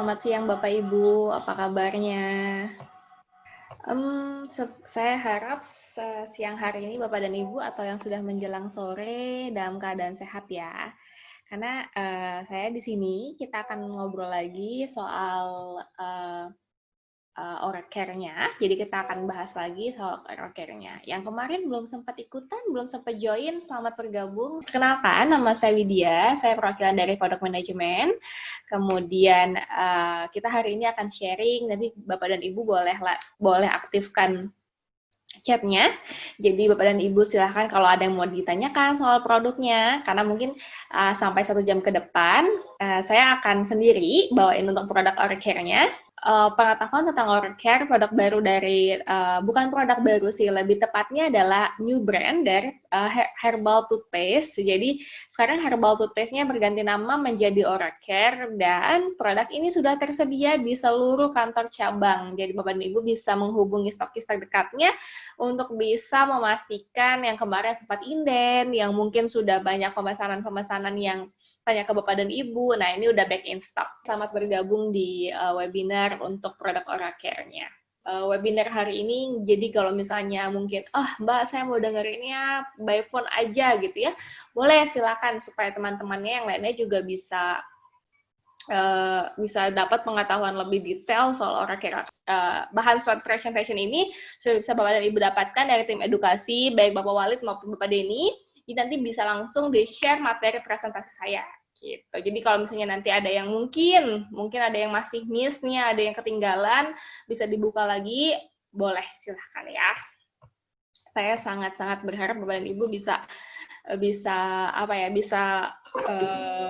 selamat siang Bapak Ibu, apa kabarnya? Saya harap siang hari ini Bapak dan Ibu atau yang sudah menjelang sore dalam keadaan sehat ya. Karena saya di sini kita akan ngobrol lagi soal oral care-nya. Jadi kita akan bahas lagi soal oral care-nya. Yang kemarin belum sempat ikutan, belum sempat join, selamat bergabung. Kenalkan, nama saya Widya, saya perwakilan dari Product Management. Kemudian kita hari ini akan sharing, nanti Bapak dan Ibu boleh aktifkan chatnya. Jadi Bapak dan Ibu silahkan kalau ada yang mau ditanyakan soal produknya, karena mungkin sampai 1 jam ke depan, saya akan sendiri bawain untuk produk oral care-nya. Pengetahuan tentang oral care, produk baru dari, bukan produk baru sih, lebih tepatnya adalah new brand dari herbal toothpaste. Jadi sekarang herbal toothpaste-nya berganti nama menjadi oral care dan produk ini sudah tersedia di seluruh kantor cabang. Jadi Bapak dan Ibu bisa menghubungi stokis terdekatnya untuk bisa memastikan yang kemarin sempat inden, yang mungkin sudah banyak pemesanan-pemesanan yang tanya ke Bapak dan Ibu. Nah, ini udah back in stock. Selamat bergabung di webinar untuk produk oral care-nya. Webinar hari ini, jadi kalau misalnya mungkin, Mbak, saya mau dengerinnya by phone aja gitu ya, boleh silakan supaya teman-temannya yang lainnya juga bisa dapat pengetahuan lebih detail soal oral care. Bahan slide presentation ini sudah bisa Bapak dan Ibu dapatkan dari tim edukasi, baik Bapak Walid maupun Bapak Denny. Jadi nanti bisa langsung di-share materi presentasi saya. Gitu. Jadi kalau misalnya nanti ada yang mungkin ada yang masih miss nih, ada yang ketinggalan, bisa dibuka lagi, boleh silahkan ya. Saya sangat-sangat berharap Bapak dan Ibu bisa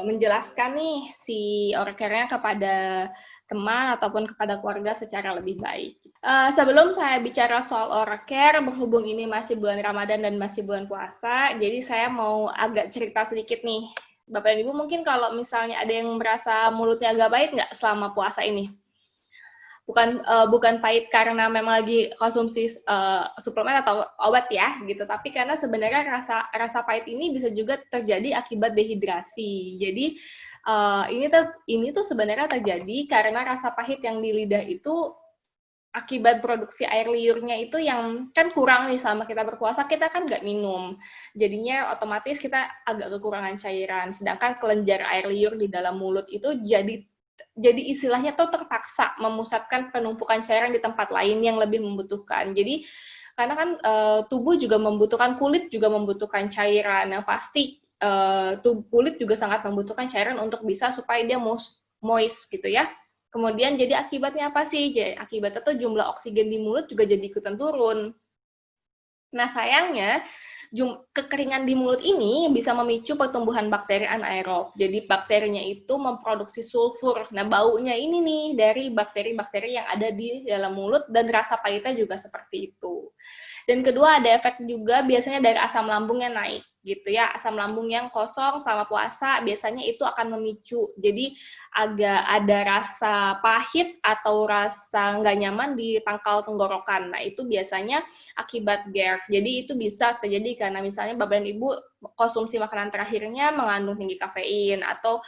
menjelaskan nih si oral care-nya kepada teman ataupun kepada keluarga secara lebih baik. Sebelum saya bicara soal oral care, berhubung ini masih bulan Ramadan dan masih bulan puasa, jadi saya mau agak cerita sedikit nih. Bapak dan Ibu mungkin kalau misalnya ada yang merasa mulutnya agak pahit nggak selama puasa ini? Bukan pahit karena memang lagi konsumsi suplemen atau obat ya gitu, tapi karena sebenarnya rasa pahit ini bisa juga terjadi akibat dehidrasi. Jadi ini tuh sebenarnya terjadi karena rasa pahit yang di lidah itu akibat produksi air liurnya itu yang kan kurang nih selama kita berpuasa, kita kan nggak minum. Jadinya otomatis kita agak kekurangan cairan. Sedangkan kelenjar air liur di dalam mulut itu jadi istilahnya tuh terpaksa memusatkan penumpukan cairan di tempat lain yang lebih membutuhkan. Jadi karena kan tubuh juga membutuhkan, kulit juga membutuhkan cairan. Yang pasti kulit juga sangat membutuhkan cairan untuk bisa supaya dia moist gitu ya. Kemudian jadi akibatnya apa sih? Jadi akibatnya tuh jumlah oksigen di mulut juga jadi ikutan turun. Nah, sayangnya kekeringan di mulut ini bisa memicu pertumbuhan bakteri anaerob. Jadi bakterinya itu memproduksi sulfur. Nah, baunya ini nih dari bakteri-bakteri yang ada di dalam mulut dan rasa pahitnya juga seperti itu. Dan kedua ada efek juga biasanya dari asam lambung yang naik gitu ya. Asam lambung yang kosong selama puasa biasanya itu akan memicu. Jadi agak ada rasa pahit atau rasa nggak nyaman di pangkal tenggorokan. Nah, itu biasanya akibat GERD. Jadi itu bisa terjadi karena misalnya Bapak dan Ibu konsumsi makanan terakhirnya mengandung tinggi kafein atau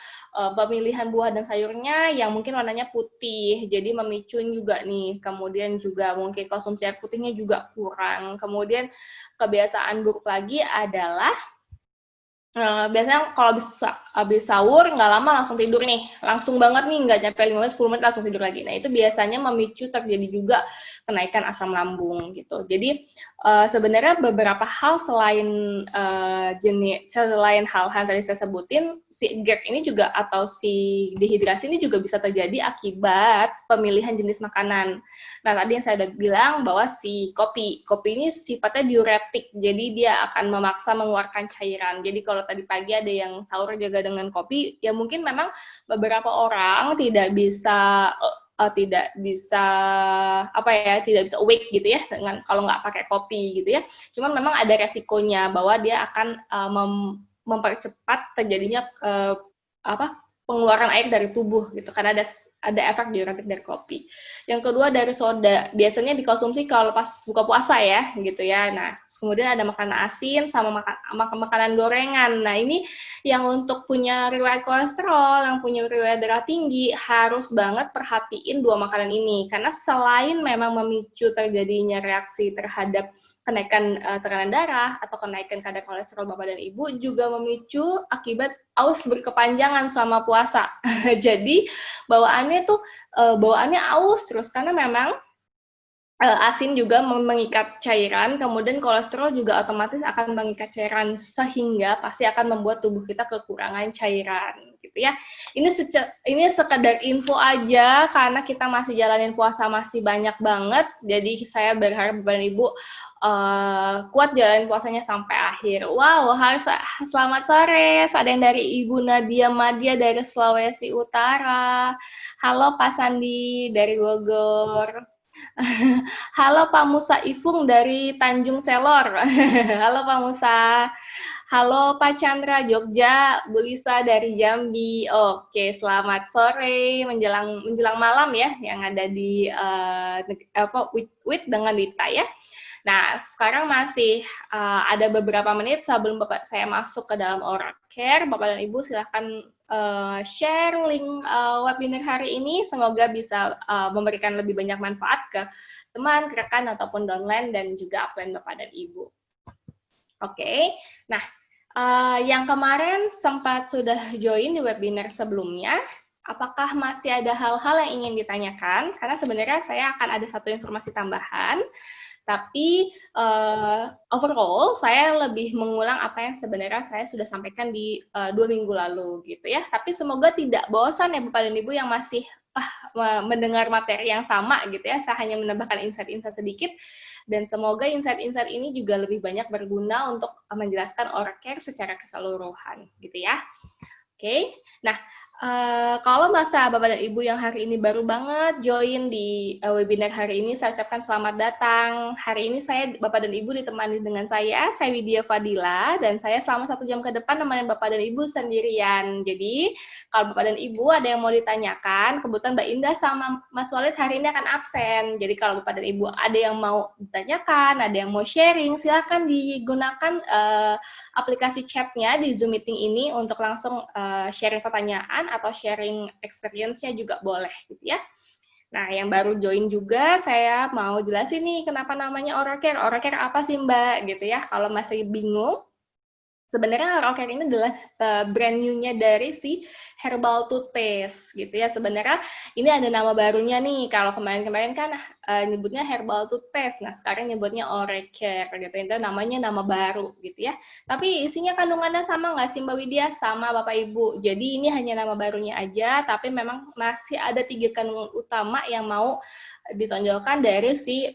pemilihan buah dan sayurnya yang mungkin warnanya putih, jadi memicu juga nih. Kemudian juga mungkin konsumsi air putihnya juga kurang. Kemudian kebiasaan buruk lagi adalah biasanya kalau habis sahur nggak lama langsung tidur nih, langsung banget nih, nggak nyampe 5-10 menit langsung tidur lagi. Nah, itu biasanya memicu terjadi juga kenaikan asam lambung gitu. Jadi sebenarnya beberapa hal selain hal-hal tadi saya sebutin, si GERD ini juga atau si dehidrasi ini juga bisa terjadi akibat pemilihan jenis makanan. Nah, tadi yang saya udah bilang bahwa si kopi ini sifatnya diuretik, jadi dia akan memaksa mengeluarkan cairan. Jadi kalau tadi pagi ada yang sahur juga dengan kopi, ya mungkin memang beberapa orang tidak bisa awake gitu ya dengan kalau nggak pakai kopi gitu ya. Cuman memang ada resikonya bahwa dia akan mempercepat terjadinya pengeluaran air dari tubuh gitu, karena ada ada efek diuretik dari kopi. Yang kedua dari soda, biasanya dikonsumsi kalau pas buka puasa ya, gitu ya. Nah, kemudian ada makanan asin sama makanan gorengan. Nah, ini yang untuk punya riwayat kolesterol, yang punya riwayat darah tinggi, harus banget perhatiin dua makanan ini. Karena selain memang memicu terjadinya reaksi terhadap kenaikan tekanan darah atau kenaikan kadar kolesterol Bapak dan Ibu, juga memicu akibat aus berkepanjangan selama puasa. Jadi bawaannya aus terus karena memang asin juga mengikat cairan, kemudian kolesterol juga otomatis akan mengikat cairan sehingga pasti akan membuat tubuh kita kekurangan cairan, gitu ya. Ini sekedar info aja karena kita masih jalanin puasa masih banyak banget, jadi saya berharap Bapak dan Ibu kuat jalanin puasanya sampai akhir. Wow, selamat sore. Ada yang dari Ibu Nadia Madia dari Sulawesi Utara. Halo Pak Sandi dari Bogor. Halo Pak Musa Ifung dari Tanjung Selor. Halo Pak Musa. Halo Pak Chandra Jogja, Bu Lisa dari Jambi. Oke, selamat sore menjelang malam ya yang ada di WIT dengan Dita ya. Nah, sekarang masih ada beberapa menit sebelum saya masuk ke dalam Oral Care. Bapak dan Ibu silahkan share link webinar hari ini. Semoga bisa memberikan lebih banyak manfaat ke teman, rekan, ataupun downline, dan juga upline Bapak dan Ibu. Oke, nah yang kemarin sempat sudah join di webinar sebelumnya, apakah masih ada hal-hal yang ingin ditanyakan? Karena sebenarnya saya akan ada satu informasi tambahan. Tapi overall saya lebih mengulang apa yang sebenarnya saya sudah sampaikan di 2 minggu lalu gitu ya. Tapi semoga tidak bosan ya Bapak dan Ibu yang masih mendengar materi yang sama gitu ya. Saya hanya menambahkan insight-insight sedikit dan semoga insight-insight ini juga lebih banyak berguna untuk menjelaskan Oral Care secara keseluruhan gitu ya. Oke. Nah, kalau masa Bapak dan Ibu yang hari ini baru banget join di webinar hari ini, saya ucapkan selamat datang. Hari ini Bapak dan Ibu ditemani dengan saya Widya Fadila, dan saya selama 1 jam ke depan nemenin Bapak dan Ibu sendirian. Jadi, kalau Bapak dan Ibu ada yang mau ditanyakan, kebetulan Mbak Indah sama Mas Walid hari ini akan absen. Jadi, kalau Bapak dan Ibu ada yang mau ditanyakan, ada yang mau sharing, silakan digunakan aplikasi chatnya di Zoom Meeting ini untuk langsung sharing pertanyaan atau sharing experience-nya juga boleh gitu ya. Nah, yang baru join juga saya mau jelasin nih kenapa namanya Oral Care. Oral Care apa sih Mbak gitu ya. Kalau masih bingung, sebenarnya Oral Care ini adalah brand new-nya dari si herbal toothpaste gitu ya. Sebenarnya ini ada nama barunya nih. Kalau kemarin-kemarin kan nyebutnya herbal toothpaste. Nah, sekarang nyebutnya Oral Care gitu. Itu namanya nama baru gitu ya. Tapi isinya kandungannya sama nggak sih Mbak Widya? Sama Bapak Ibu. Jadi ini hanya nama barunya aja, tapi memang masih ada 3 kandungan utama yang mau ditonjolkan dari si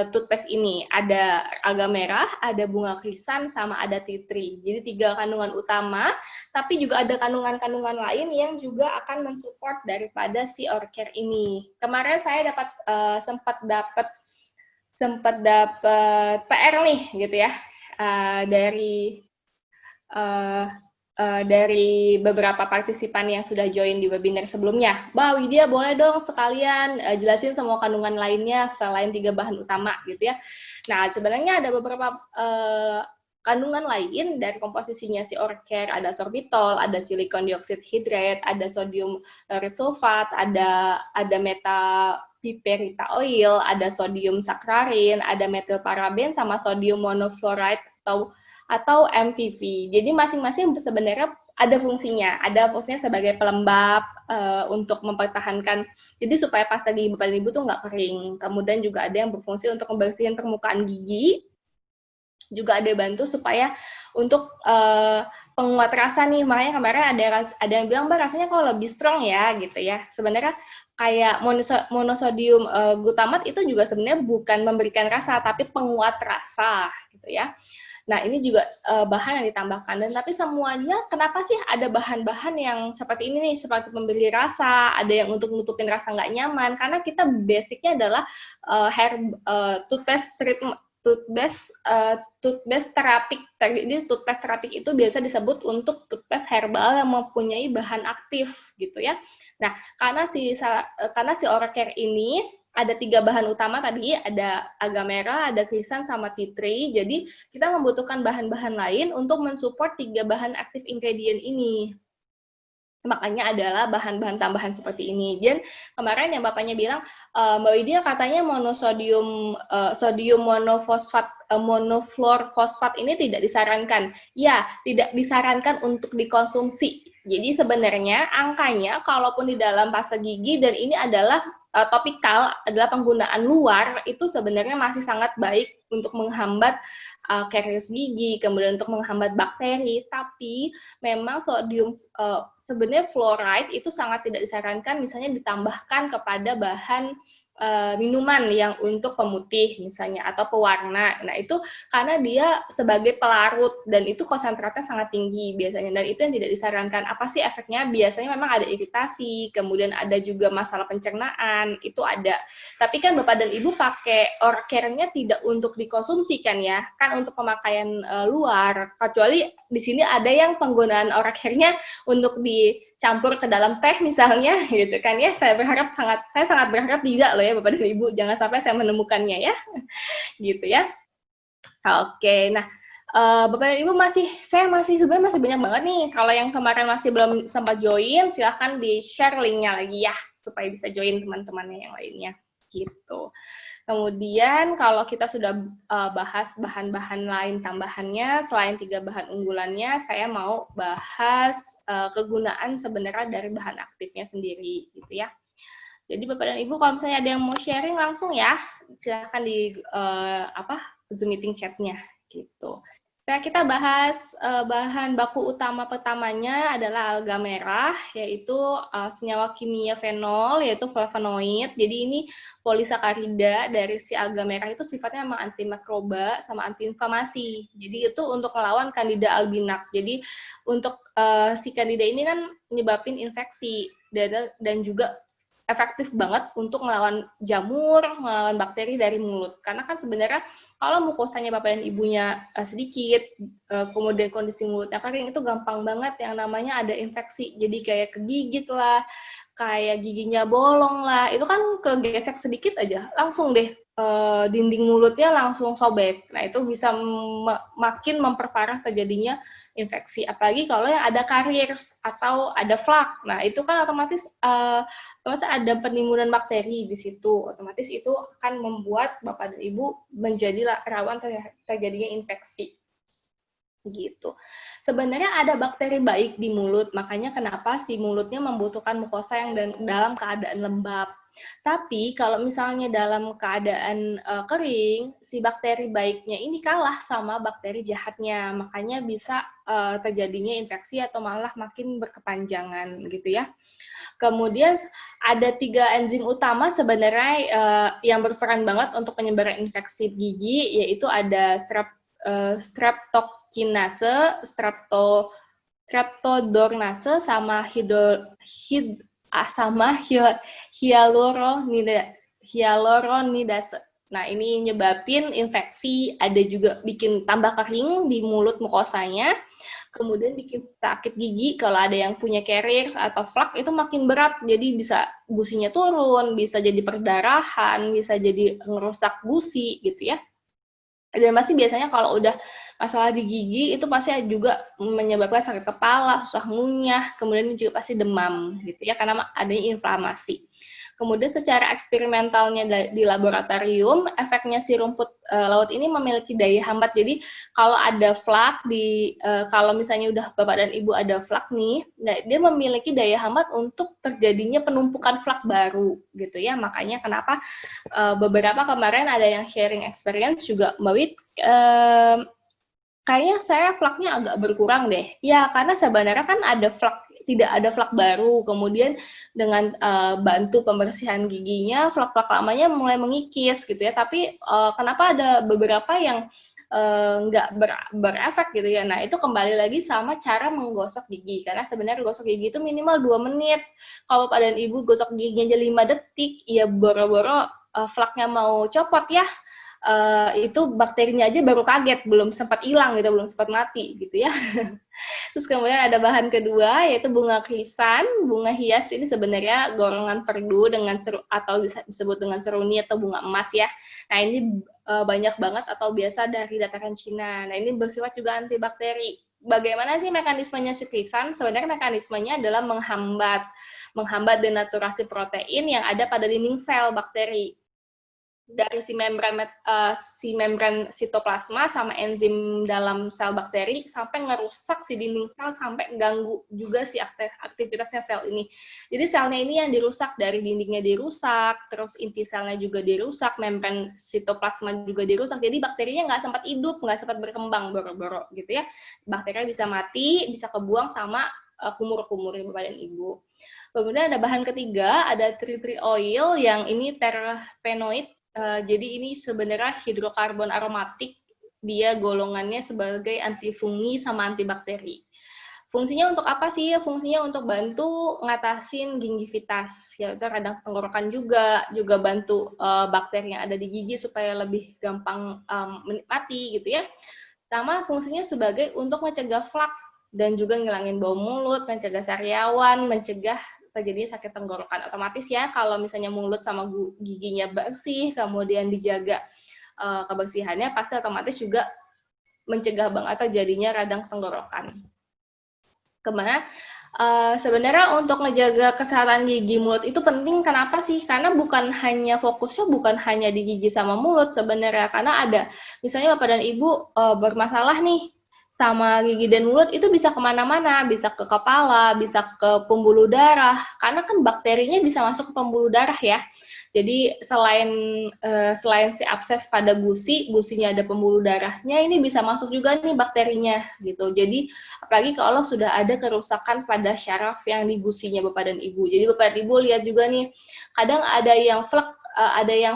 toothpaste ini. Ada alga merah, ada bunga krisan, sama ada tea tree. Jadi 3 kandungan utama, tapi juga ada kandungan-kandungan lain yang juga akan mensupport daripada si Oral Care ini. Kemarin saya sempat dapat PR nih gitu ya, dari beberapa partisipan yang sudah join di webinar sebelumnya. Mbak Widya, boleh dong sekalian jelasin semua kandungan lainnya selain 3 bahan utama gitu ya. Nah, sebenarnya ada beberapa kandungan lain dari komposisinya si Oral Care, ada sorbitol, ada silikon dioksida hidrat, ada sodium lauryl sulfat, ada metapiperita oil, ada sodium saccharin, ada metilparaben sama sodium monofluoride atau MPV. Jadi masing-masing sebenarnya ada fungsinya sebagai pelembab untuk mempertahankan, jadi supaya pasta gigi Bapak dan Ibu tuh nggak kering. Kemudian juga ada yang berfungsi untuk membersihkan permukaan gigi, juga ada bantu supaya untuk penguat rasa nih. Makanya kemarin ada yang bilang, Mbak rasanya kok lebih strong ya gitu ya. Sebenarnya kayak monosodium glutamat itu juga sebenarnya bukan memberikan rasa, tapi penguat rasa gitu ya. Nah, ini juga bahan yang ditambahkan. Dan tapi semuanya, kenapa sih ada bahan-bahan yang seperti ini nih, seperti pemberi rasa, ada yang untuk nutupin rasa nggak nyaman, karena kita basicnya adalah toothpaste terapik. Jadi toothpaste terapik itu biasa disebut untuk toothpaste herbal yang mempunyai bahan aktif gitu ya. Nah, karena si oral care ini ada 3 bahan utama tadi, ada alga merah, ada krisan, sama tea tree. Jadi kita membutuhkan bahan-bahan lain untuk mensupport 3 bahan aktif ingredient ini. Makanya adalah bahan-bahan tambahan seperti ini. Dan kemarin yang bapaknya bilang, Mbak Widya katanya sodium monofluorfosfat ini tidak disarankan. Ya, tidak disarankan untuk dikonsumsi. Jadi sebenarnya angkanya, kalaupun di dalam pasta gigi, dan ini adalah topikal, adalah penggunaan luar, itu sebenarnya masih sangat baik untuk menghambat karies gigi, kemudian untuk menghambat bakteri, tapi memang sebenarnya fluoride itu sangat tidak disarankan misalnya ditambahkan kepada bahan minuman yang untuk pemutih misalnya atau pewarna. Nah, itu karena dia sebagai pelarut dan itu konsentratnya sangat tinggi biasanya, dan itu yang tidak disarankan. Apa sih efeknya? Biasanya memang ada iritasi, kemudian ada juga masalah pencernaan, itu ada. Tapi kan Bapak dan Ibu pakai oral care-nya tidak untuk dikonsumsikan ya, kan untuk pemakaian luar. Kecuali di sini ada yang penggunaan oral care-nya untuk dicampur ke dalam teh misalnya gitu kan ya. Saya sangat berharap tidak loh ya Bapak dan Ibu, jangan sampai saya menemukannya ya. Gitu ya. Oke, nah Bapak dan Ibu sebenarnya masih banyak banget nih. Kalau yang kemarin masih belum sempat join, silahkan di-share linknya lagi ya, supaya bisa join teman-temannya yang lainnya. Gitu. Kemudian kalau kita sudah bahas bahan-bahan lain tambahannya, selain 3 bahan unggulannya, saya mau bahas kegunaan sebenarnya dari bahan aktifnya sendiri, gitu ya. Jadi Bapak dan Ibu, kalau misalnya ada yang mau sharing langsung ya, silahkan di Zoom meeting chat-nya, gitu. Kita bahas bahan baku utama pertamanya adalah alga merah, yaitu senyawa kimia fenol, yaitu flavonoid. Jadi ini polisakarida dari si alga merah itu sifatnya memang antimikroba sama antiinflamasi. Jadi itu untuk melawan Candida albicans. Jadi untuk si Candida ini kan menyebabkan infeksi dan juga efektif banget untuk melawan jamur, melawan bakteri dari mulut. Karena kan sebenarnya kalau mukosanya Bapak dan Ibunya sedikit, kemudian kondisi mulutnya kering, itu gampang banget yang namanya ada infeksi. Jadi kayak kegigit lah, kayak giginya bolong lah, itu kan kegesek sedikit aja, langsung deh dinding mulutnya langsung sobek. Nah, itu bisa makin memperparah terjadinya infeksi. Apalagi kalau yang ada karies atau ada flak. Nah, itu kan otomatis ada penimbunan bakteri di situ. Otomatis itu akan membuat Bapak dan Ibu menjadi rawan terjadinya infeksi. Gitu. Sebenarnya ada bakteri baik di mulut, makanya kenapa si mulutnya membutuhkan mukosa yang dalam keadaan lembab. Tapi kalau misalnya dalam keadaan kering, si bakteri baiknya ini kalah sama bakteri jahatnya, makanya bisa terjadinya infeksi atau malah makin berkepanjangan gitu ya. Kemudian ada 3 enzim utama sebenarnya yang berperan banget untuk penyebaran infeksi gigi, yaitu ada streptokinase, streptodornase, sama hyaluronidase. Nah, ini nyebabin infeksi, ada juga bikin tambah kering di mulut mukosanya, kemudian bikin sakit gigi. Kalau ada yang punya karies atau flak itu makin berat, jadi bisa gusinya turun, bisa jadi perdarahan, bisa jadi ngerusak gusi gitu ya. Dan masih biasanya kalau udah masalah di gigi itu pasti juga menyebabkan sakit kepala, susah ngunyah, kemudian juga pasti demam gitu ya, karena adanya inflamasi. Kemudian secara eksperimentalnya di laboratorium, efeknya si rumput laut ini memiliki daya hambat. Jadi kalau ada flak kalau misalnya udah Bapak dan Ibu ada flak nih, dia memiliki daya hambat untuk terjadinya penumpukan flak baru gitu ya. Makanya kenapa beberapa kemarin ada yang sharing experience juga, Mbak Wid, kayaknya saya flaknya agak berkurang deh. Ya, karena sebenarnya kan tidak ada flak baru, kemudian dengan bantu pembersihan giginya, flak-flak lamanya mulai mengikis gitu ya, tapi kenapa ada beberapa yang nggak berefek gitu ya. Nah, itu kembali lagi sama cara menggosok gigi, karena sebenarnya gosok gigi itu minimal 2 menit. Kalau Bapak dan Ibu gosok giginya aja 5 detik, ya boro-boro flaknya mau copot ya, itu bakterinya aja baru kaget, belum sempat hilang gitu, belum sempat mati gitu ya. Terus kemudian ada bahan kedua yaitu bunga krisan. Bunga hias ini sebenarnya golongan perdu dengan atau bisa disebut dengan seruni atau bunga emas ya. Nah ini banyak banget atau biasa dari dataran Cina. Nah ini bersifat juga antibakteri. Bagaimana sih mekanismenya si krisan? Sebenarnya mekanismenya adalah menghambat denaturasi protein yang ada pada dinding sel bakteri. Dari si membran sitoplasma sama enzim dalam sel bakteri sampai ngerusak si dinding sel sampai ganggu juga si aktivitasnya sel ini. Jadi selnya ini yang dirusak, dari dindingnya dirusak, terus inti selnya juga dirusak, membran sitoplasma juga dirusak. Jadi bakterinya nggak sempat hidup, nggak sempat berkembang boro-boro gitu ya. Bakterinya bisa mati, bisa kebuang sama kumur-kumur di badan ibu. Kemudian ada bahan ketiga, ada tea tree oil yang ini terpenoid. Jadi ini sebenarnya hidrokarbon aromatik, dia golongannya sebagai antifungi sama antibakteri. Fungsinya untuk apa sih? Fungsinya untuk bantu ngatasin gingivitas, yaitu radang tenggorokan juga bantu bakteri yang ada di gigi supaya lebih gampang menikmati gitu ya. Sama fungsinya sebagai untuk mencegah flak dan juga ngilangin bau mulut, mencegah sariawan, mencegah terjadinya sakit tenggorokan. Otomatis ya kalau misalnya mulut sama giginya bersih, kemudian dijaga kebersihannya, pasti otomatis juga mencegah banget terjadinya radang tenggorokan. Kemana? Sebenarnya untuk menjaga kesehatan gigi mulut itu penting. Kenapa sih? Karena fokusnya bukan hanya di gigi sama mulut sebenarnya. Karena ada misalnya bapak dan ibu bermasalah nih sama gigi dan mulut, itu bisa kemana-mana, bisa ke kepala, bisa ke pembuluh darah, karena kan bakterinya bisa masuk ke pembuluh darah ya. Jadi selain si abses pada gusinya ada pembuluh darahnya, ini bisa masuk juga nih bakterinya gitu. Jadi apalagi kalau sudah ada kerusakan pada syaraf yang di gusinya bapak dan ibu. Jadi bapak dan ibu lihat juga nih, kadang ada yang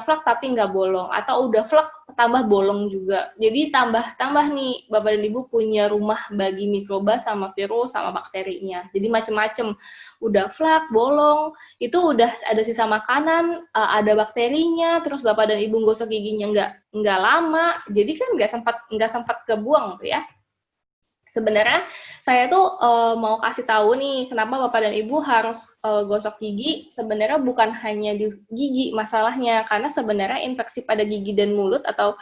flek tapi nggak bolong, atau udah flek tambah bolong juga. Jadi tambah nih bapak dan ibu punya rumah bagi mikroba sama virus sama bakterinya. Jadi macem-macem, udah flek, bolong, itu udah ada sisa makanan, ada bakterinya, terus bapak dan ibu gosok giginya nggak lama, jadi kan nggak sempat kebuang tuh ya. Sebenarnya saya tuh mau kasih tahu nih kenapa bapak dan ibu harus gosok gigi. Sebenarnya bukan hanya di gigi masalahnya, karena sebenarnya infeksi pada gigi dan mulut atau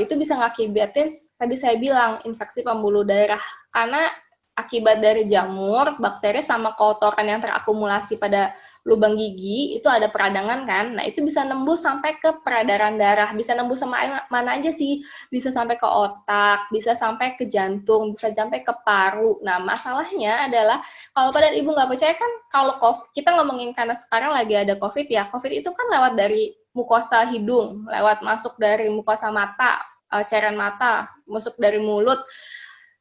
itu bisa ngakibatin tadi saya bilang infeksi pembuluh darah, karena akibat dari jamur, bakteri sama kotoran yang terakumulasi pada lubang gigi itu ada peradangan kan. Nah, itu bisa nembus sampai ke peredaran darah. Bisa nembus sama mana aja sih? Bisa sampai ke otak, bisa sampai ke jantung, bisa sampai ke paru. Nah, masalahnya adalah kalau pada ibu nggak percaya kan, kalau kita ngomongin karena sekarang lagi ada COVID ya. COVID itu kan lewat dari mukosa hidung, lewat masuk dari mukosa mata, cairan mata, masuk dari mulut.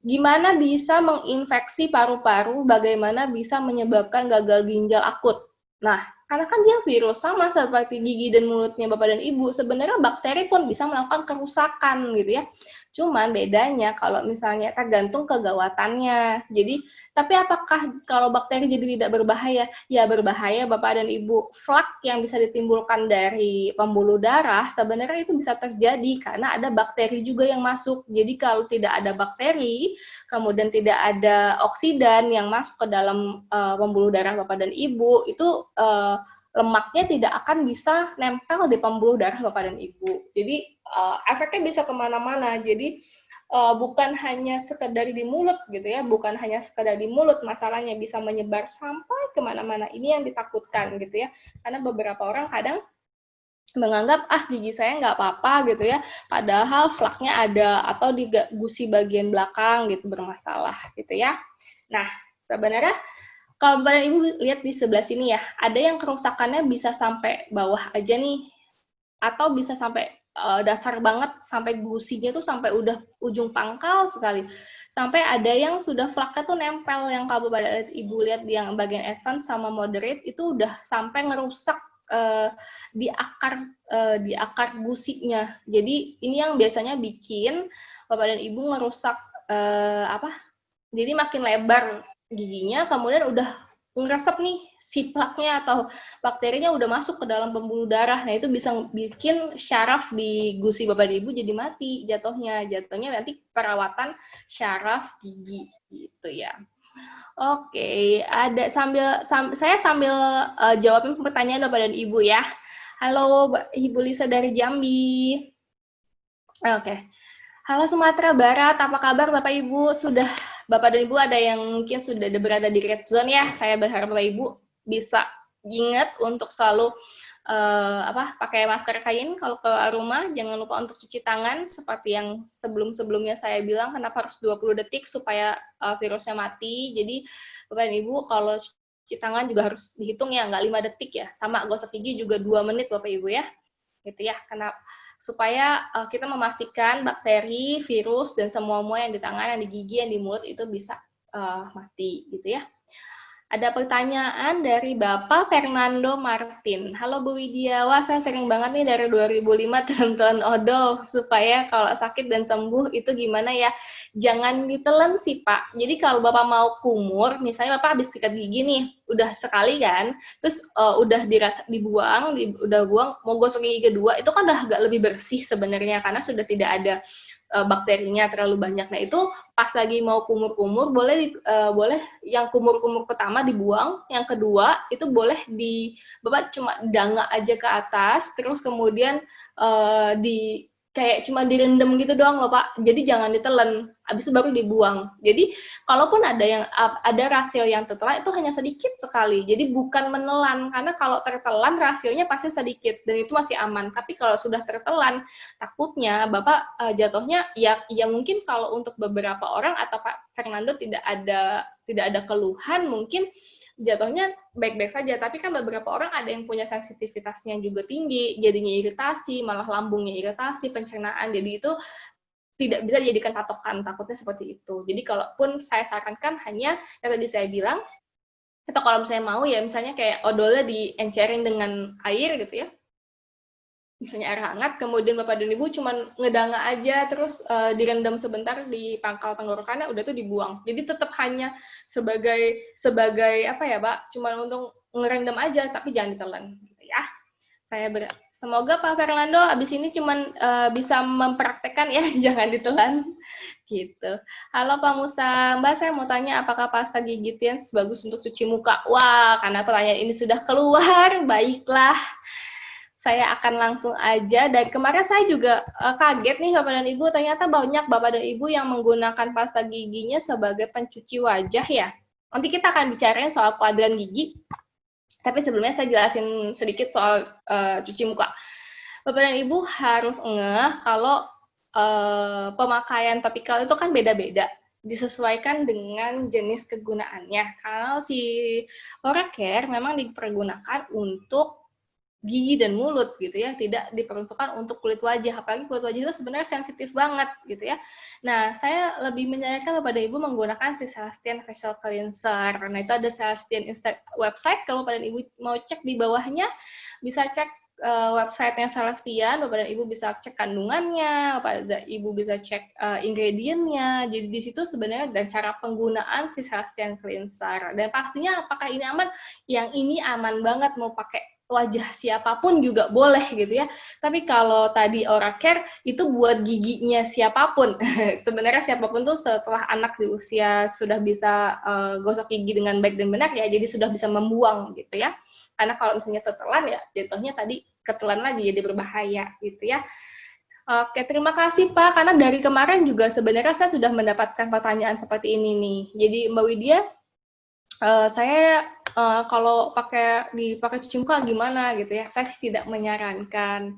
Gimana bisa menginfeksi paru-paru, bagaimana bisa menyebabkan gagal ginjal akut. Nah, karena kan dia virus, sama seperti gigi dan mulutnya bapak dan ibu, sebenarnya bakteri pun bisa melakukan kerusakan gitu ya. Cuman bedanya kalau misalnya tergantung kegawatannya. Jadi, tapi apakah kalau bakteri jadi tidak berbahaya? Ya berbahaya bapak dan ibu. Flak yang bisa ditimbulkan dari pembuluh darah sebenarnya itu bisa terjadi karena ada bakteri juga yang masuk. Jadi kalau tidak ada bakteri, kemudian tidak ada oksidan yang masuk ke dalam pembuluh darah bapak dan ibu, itu lemaknya tidak akan bisa nempel di pembuluh darah bapak dan ibu. Jadi efeknya bisa kemana-mana. Jadi bukan hanya sekedar di mulut gitu ya, bukan hanya sekedar di mulut, masalahnya bisa menyebar sampai kemana-mana. Ini yang ditakutkan gitu ya, karena beberapa orang kadang menganggap gigi saya nggak apa-apa gitu ya, padahal flaknya ada atau di gusi bagian belakang gitu bermasalah gitu ya. Nah, sebenarnya kalau bapak dan ibu lihat di sebelah sini ya, ada yang kerusakannya bisa sampai bawah aja nih, atau bisa sampai dasar banget, sampai gusinya tuh sampai udah ujung pangkal sekali. Sampai ada yang sudah flaknya tuh nempel, yang kalau bapak dan ibu lihat yang bagian advance sama moderate itu udah sampai ngerusak di akar gusinya. Jadi ini yang biasanya bikin bapak dan ibu ngerusak jadi makin lebar giginya, kemudian udah ngeresep nih si plaknya atau bakterinya udah masuk ke dalam pembuluh darah. Nah, itu bisa bikin syaraf di gusi Bapak dan Ibu jadi mati jatuhnya. Jatuhnya nanti perawatan syaraf gigi gitu ya. Oke, ada saya sambil jawabin pertanyaan Bapak dan Ibu ya. Halo, Ibu Lisa dari Jambi. Oke. Halo Sumatera Barat, apa kabar Bapak Ibu? Bapak dan Ibu ada yang mungkin sudah berada di red zone ya. Saya berharap Bapak Ibu bisa ingat untuk selalu pakai masker kain kalau ke rumah. Jangan lupa untuk cuci tangan seperti yang sebelum-sebelumnya saya bilang, kenapa harus 20 detik supaya virusnya mati. Jadi Bapak dan Ibu kalau cuci tangan juga harus dihitung ya, nggak 5 detik ya. Sama gosok gigi juga 2 menit Bapak Ibu ya. Gitu ya, supaya kita memastikan bakteri, virus, dan semua yang di tangan, yang di gigi, yang di mulut itu bisa mati, gitu ya. Ada pertanyaan dari Bapak Fernando Martin. Halo Bu Widya, wah saya sering banget nih dari 2005 tonton odol, supaya kalau sakit dan sembuh itu gimana ya? Jangan ditelan sih Pak. Jadi kalau Bapak mau kumur, misalnya Bapak habis sikat gigi nih, udah sekali kan, terus udah udah buang, mau gosok gigi kedua, itu kan udah agak lebih bersih sebenarnya, karena sudah tidak ada bakterinya terlalu banyak. Nah itu pas lagi mau kumur-kumur boleh yang kumur-kumur pertama dibuang, yang kedua itu boleh Bapak cuma danga aja ke atas, terus kemudian kayak cuma direndam gitu doang loh Pak. Jadi jangan ditelan, habis itu baru dibuang. Jadi kalaupun ada rasio yang tertelan itu hanya sedikit sekali. Jadi bukan menelan, karena kalau tertelan rasionya pasti sedikit dan itu masih aman. Tapi kalau sudah tertelan, takutnya Bapak jatuhnya ya mungkin kalau untuk beberapa orang atau Pak Fernando tidak ada keluhan, mungkin jatuhnya baik-baik saja, tapi kan beberapa orang ada yang punya sensitivitasnya juga tinggi, jadinya iritasi, malah lambungnya iritasi, pencernaan, jadi itu tidak bisa dijadikan patokan, takutnya seperti itu. Jadi kalaupun saya sarankan hanya yang tadi saya bilang, atau kalau misalnya mau ya misalnya kayak odolnya diencerin dengan air gitu ya, misalnya air hangat, kemudian Bapak dan Ibu cuma ngedanga aja, terus direndam sebentar di pangkal tenggorokannya, udah tuh dibuang. Jadi tetap hanya sebagai apa ya Pak, cuma untuk ngerendam aja, tapi jangan ditelan, gitu ya. Semoga Pak Fernando abis ini cuma bisa mempraktekkan ya, jangan ditelan, gitu. Halo Pak Musa, Mbak saya mau tanya apakah pasta gigi Tiens bagus untuk cuci muka? Wah, karena pertanyaan ini sudah keluar, baiklah. Saya akan langsung aja, dan kemarin saya juga kaget nih Bapak dan Ibu, ternyata banyak Bapak dan Ibu yang menggunakan pasta giginya sebagai pencuci wajah ya. Nanti kita akan bicarain soal kuadran gigi, tapi sebelumnya saya jelasin sedikit soal cuci muka. Bapak dan Ibu harus ngeh kalau pemakaian topikal itu kan beda-beda, disesuaikan dengan jenis kegunaannya. Kalau si Oracare memang dipergunakan untuk gigi dan mulut gitu ya, tidak diperuntukkan untuk kulit wajah, apalagi kulit wajah itu sebenarnya sensitif banget gitu ya. Nah, saya lebih menyarankan kepada Ibu menggunakan si Celestine Facial Cleanser. Nah, itu ada Celestine website, kalau pada Ibu mau cek di bawahnya, bisa cek websitenya Celestine, Bapak dan Ibu bisa cek kandungannya, Bapak dan Ibu bisa cek ingredientnya. Jadi di situ sebenarnya dan cara penggunaan si Celestine Cleanser. Dan pastinya apakah ini aman? Yang ini aman banget, mau pakai wajah siapapun juga boleh gitu ya. Tapi kalau tadi Oracare itu buat giginya siapapun. Sebenarnya siapapun tuh setelah anak di usia sudah bisa gosok gigi dengan baik dan benar ya, jadi sudah bisa membuang gitu ya. Karena kalau misalnya tertelan ya jatuhnya tadi ketelan lagi jadi berbahaya gitu ya. Oke, terima kasih Pak, karena dari kemarin juga sebenarnya saya sudah mendapatkan pertanyaan seperti ini nih. Jadi Mbak Widya, saya kalau dipakai cuci muka gimana gitu ya, saya tidak menyarankan.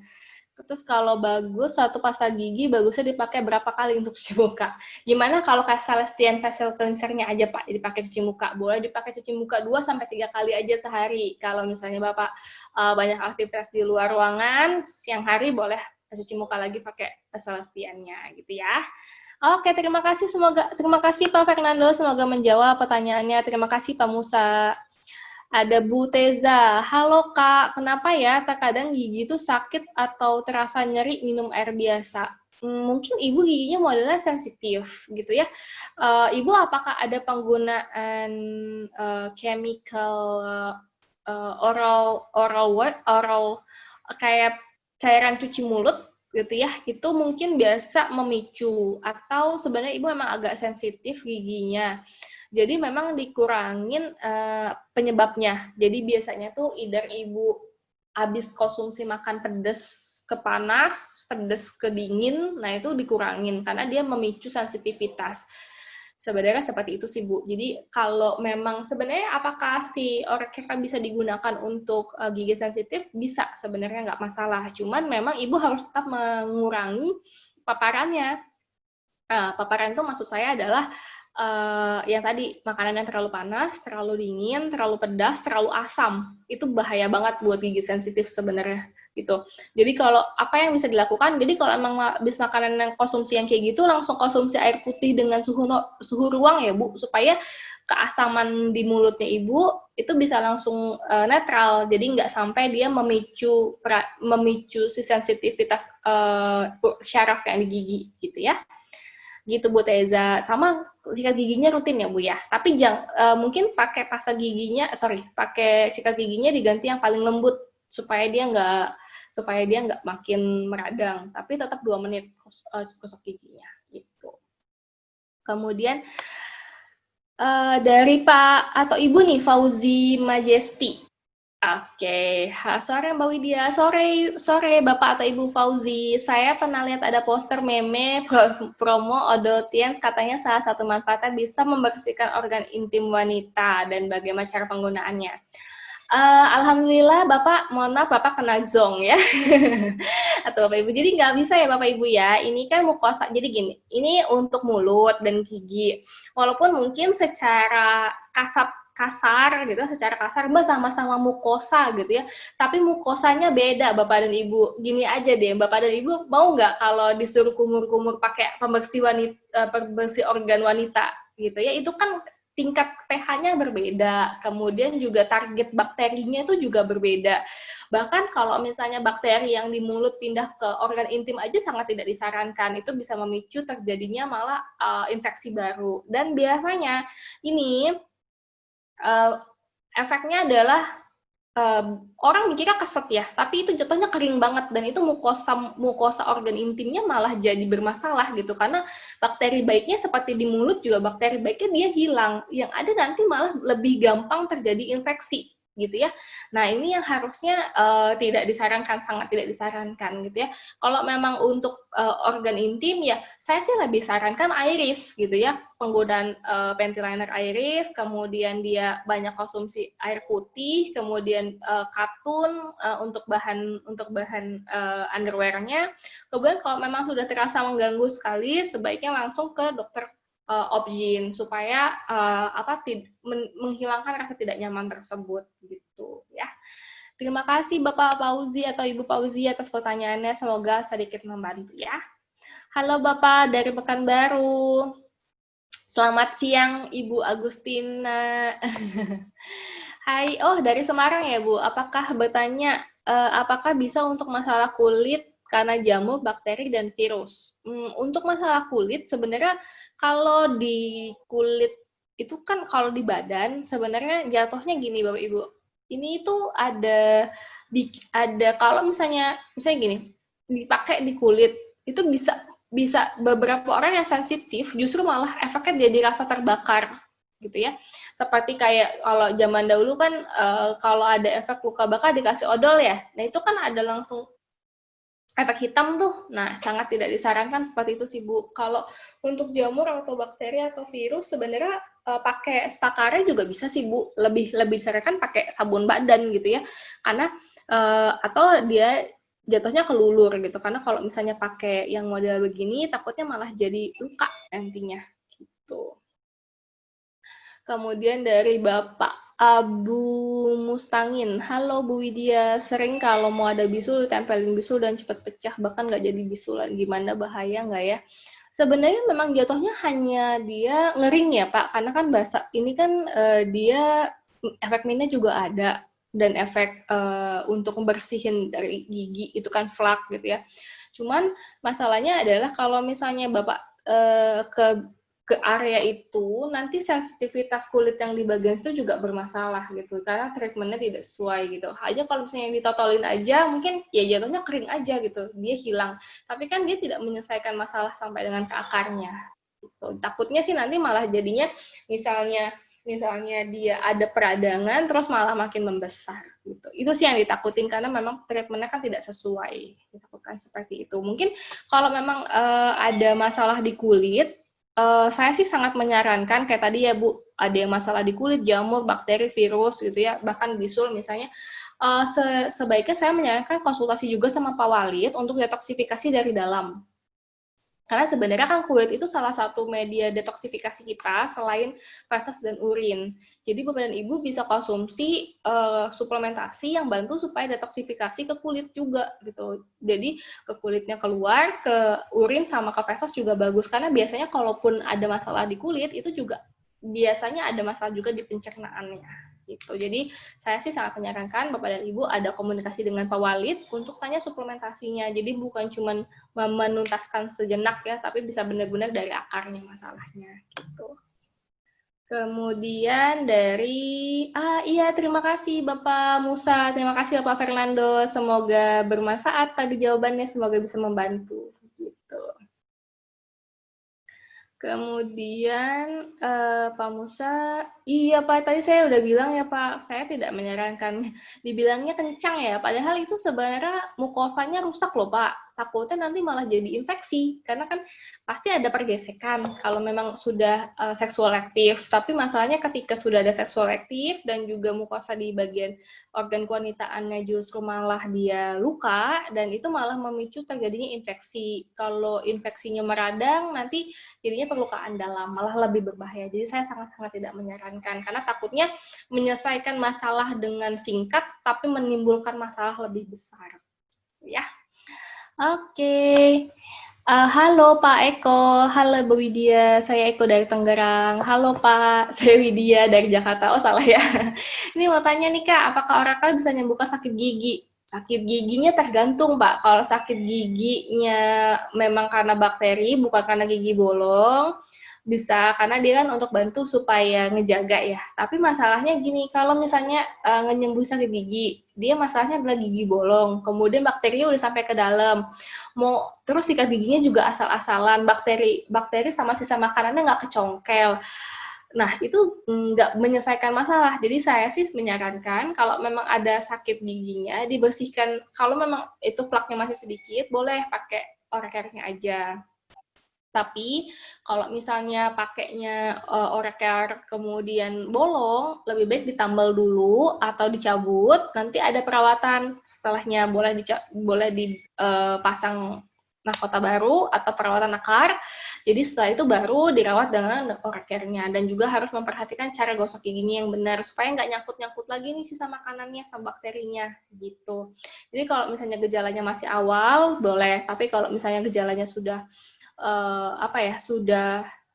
Terus kalau bagus, satu pasta gigi bagusnya dipakai berapa kali untuk cuci muka? Gimana kalau kayak Celestine Facial Cleanser-nya aja Pak, dipakai cuci muka? Boleh dipakai cuci muka 2-3 kali aja sehari. Kalau misalnya Bapak banyak aktivitas di luar ruangan, siang hari boleh cuci muka lagi pakai Celestine-nya gitu ya. Oke, terima kasih Pak Fernando, semoga menjawab pertanyaannya. Terima kasih Pak Musa. Ada Bu Teza, halo Kak, kenapa ya terkadang gigi itu sakit atau terasa nyeri minum air biasa? Mungkin Ibu giginya modelnya sensitif gitu ya. Ibu apakah ada penggunaan chemical oral kayak cairan cuci mulut gitu ya, itu mungkin biasa memicu, atau sebenarnya Ibu memang agak sensitif giginya. Jadi memang dikurangin penyebabnya. Jadi biasanya tuh either Ibu habis konsumsi makan pedas ke panas, pedas ke dingin, nah itu dikurangin karena dia memicu sensitivitas. Sebenarnya seperti itu sih Bu. Jadi kalau memang sebenarnya apakah si Orchestra bisa digunakan untuk gigi sensitif? Bisa, sebenarnya nggak masalah. Cuman memang Ibu harus tetap mengurangi paparannya. Paparan itu maksud saya adalah yang tadi, makanan yang terlalu panas, terlalu dingin, terlalu pedas, terlalu asam. Itu bahaya banget buat gigi sensitif sebenarnya gitu. Jadi kalau apa yang bisa dilakukan, jadi kalau emang habis makanan yang konsumsi yang kayak gitu, langsung konsumsi air putih dengan suhu ruang ya Bu, supaya keasaman di mulutnya Ibu itu bisa langsung netral, jadi nggak sampai dia memicu si sensitivitas syaraf yang di gigi gitu ya. Gitu Bu Teza. Sama sikat giginya rutin ya Bu ya. Tapi mungkin pakai pasta giginya, pakai sikat giginya diganti yang paling lembut supaya dia nggak makin meradang. Tapi tetap 2 menit gosok giginya gitu. Kemudian dari Pak atau Ibu nih, Fauzi Majesti. Oke, sore Mbak Widya, sore Bapak atau Ibu Fauzi. Saya pernah lihat ada poster meme promo Odotiens, katanya salah satu manfaatnya bisa membersihkan organ intim wanita dan bagaimana cara penggunaannya. Alhamdulillah Bapak, mohon maaf Bapak kena zong ya. Atau Bapak Ibu, jadi nggak bisa ya Bapak Ibu ya, ini kan mukosa, jadi gini, ini untuk mulut dan gigi. Walaupun mungkin secara kasar gitu, secara kasar Mbak sama-sama mukosa gitu ya, tapi mukosanya beda Bapak dan Ibu. Gini aja deh, Bapak dan Ibu mau nggak kalau disuruh kumur-kumur pakai pembersih organ wanita gitu ya, itu kan tingkat pH-nya berbeda, kemudian juga target bakterinya itu juga berbeda. Bahkan kalau misalnya bakteri yang di mulut pindah ke organ intim aja sangat tidak disarankan, itu bisa memicu terjadinya malah infeksi baru. Dan biasanya ini efeknya adalah orang mikirnya keset ya, tapi itu jatuhnya kering banget, dan itu mukosa organ intimnya malah jadi bermasalah gitu, karena bakteri baiknya seperti di mulut juga bakteri baiknya dia hilang, yang ada nanti malah lebih gampang terjadi infeksi gitu ya. Nah ini yang harusnya tidak disarankan, sangat tidak disarankan gitu ya. Kalau memang untuk organ intim ya, saya sih lebih sarankan iris gitu ya, penggunaan panty liner iris, kemudian dia banyak konsumsi air putih, kemudian katun untuk bahan underwear-nya. Kemudian kalau memang sudah terasa mengganggu sekali, sebaiknya langsung ke dokter obgyn supaya menghilangkan rasa tidak nyaman tersebut gitu ya. Terima kasih Bapak Fauzi atau Ibu Fauzi atas pertanyaannya, semoga sedikit membantu ya. Halo Bapak dari Pekanbaru. Selamat siang Ibu Agustina. Hai, dari Semarang ya Bu. Apakah bertanya apakah bisa untuk masalah kulit karena jamur, bakteri, dan virus? Untuk masalah kulit sebenarnya kalau di kulit itu kan, kalau di badan sebenarnya jatuhnya gini Bapak Ibu. Ini itu ada kalau misalnya gini, dipakai di kulit itu bisa beberapa orang yang sensitif justru malah efeknya jadi rasa terbakar gitu ya. Seperti kayak kalau zaman dahulu kan kalau ada efek luka bakar dikasih odol ya. Nah, itu kan ada langsung efek hitam tuh. Nah, sangat tidak disarankan seperti itu sih Bu. Kalau untuk jamur atau bakteri atau virus sebenarnya pakai Stakare juga bisa sih Bu. Lebih disarankan pakai sabun badan gitu ya. Karena atau dia jatuhnya kelulur gitu. Karena kalau misalnya pakai yang model begini takutnya malah jadi luka nantinya gitu. Kemudian dari Bapak Abu Mustangin, halo Bu Widya, sering kalau mau ada bisul tempelin bisul dan cepat pecah, bahkan nggak jadi bisulan, gimana, bahaya nggak ya? Sebenarnya memang jatuhnya hanya dia ngering ya Pak, karena kan ini kan dia efek minnya juga ada, dan efek untuk membersihin dari gigi itu kan flak gitu ya. Cuman masalahnya adalah kalau misalnya Bapak ke area itu, nanti sensitivitas kulit yang di bagian situ juga bermasalah gitu, karena treatmentnya tidak sesuai gitu. Hanya kalau misalnya ditotolin aja, mungkin ya jatuhnya kering aja gitu, dia hilang. Tapi kan dia tidak menyelesaikan masalah sampai dengan ke akarnya. Gitu. Takutnya sih nanti malah jadinya misalnya dia ada peradangan terus malah makin membesar gitu. Itu sih yang ditakutin karena memang treatmentnya kan tidak sesuai. Ditakutkan seperti itu. Mungkin kalau memang ada masalah di kulit, saya sih sangat menyarankan kayak tadi ya Bu, ada yang masalah di kulit, jamur, bakteri, virus gitu ya, bahkan bisul misalnya. Sebaiknya saya menyarankan konsultasi juga sama Pak Walid untuk detoksifikasi dari dalam. Karena sebenarnya kan kulit itu salah satu media detoksifikasi kita selain feses dan urin. Jadi Bapak dan Ibu bisa konsumsi suplementasi yang bantu supaya detoksifikasi ke kulit juga gitu. Jadi ke kulitnya keluar, ke urin sama ke feses juga bagus. Karena biasanya kalaupun ada masalah di kulit itu juga biasanya ada masalah juga di pencernaannya. Gitu. Jadi saya sih sangat menyarankan Bapak dan Ibu ada komunikasi dengan Pak Walid untuk tanya suplementasinya. Jadi bukan cuma menuntaskan sejenak ya, tapi bisa benar-benar dari akarnya masalahnya gitu. Kemudian dari iya terima kasih Bapak Musa, terima kasih Bapak Fernando, semoga bermanfaat tadi jawabannya, semoga bisa membantu gitu. Kemudian Pak Musa, iya Pak, tadi saya udah bilang ya Pak, saya tidak menyarankan dibilangnya kencang ya, padahal itu sebenarnya mukosanya rusak loh Pak. Takutnya nanti malah jadi infeksi, karena kan pasti ada pergesekan kalau memang sudah seksual aktif. Tapi masalahnya ketika sudah ada seksual aktif dan juga mukosa di bagian organ kewanitaannya justru malah dia luka, dan itu malah memicu terjadinya infeksi. Kalau infeksinya meradang, nanti jadinya perlukaan dalam, malah lebih berbahaya. Jadi saya sangat-sangat tidak menyarankan, karena takutnya menyelesaikan masalah dengan singkat, tapi menimbulkan masalah lebih besar. Ya. Oke. Halo Pak Eko, halo Bu Widya, saya Eko dari Tangerang. Halo Pak, saya Widya dari Jakarta. Oh salah ya. Ini mau tanya nih Kak, apakah Oracle bisa menyembuhkan sakit gigi? Sakit giginya tergantung Pak. Kalau sakit giginya memang karena bakteri, bukan karena gigi bolong, bisa, karena dia kan untuk bantu supaya ngejaga ya. Tapi masalahnya gini, kalau misalnya nyembuh sakit gigi, dia masalahnya adalah gigi bolong, kemudian bakterinya udah sampai ke dalam, mau terus sikat giginya juga asal-asalan, bakteri sama sisa makanannya nggak kecongkel. Nah, itu nggak menyelesaikan masalah. Jadi saya sih menyarankan kalau memang ada sakit giginya, dibersihkan. Kalau memang itu plaknya masih sedikit, boleh pakai orek-oreknya aja. Tapi kalau misalnya pakainya oreker kemudian bolong, lebih baik ditambal dulu atau dicabut. Nanti ada perawatan setelahnya, boleh dipasang mahkota baru atau perawatan akar. Jadi setelah itu baru dirawat dengan orekernya, dan juga harus memperhatikan cara gosok giginya yang benar supaya nggak nyangkut-nyangkut lagi nih sisa makanannya sama bakterinya gitu. Jadi kalau misalnya gejalanya masih awal boleh, tapi kalau misalnya gejalanya sudah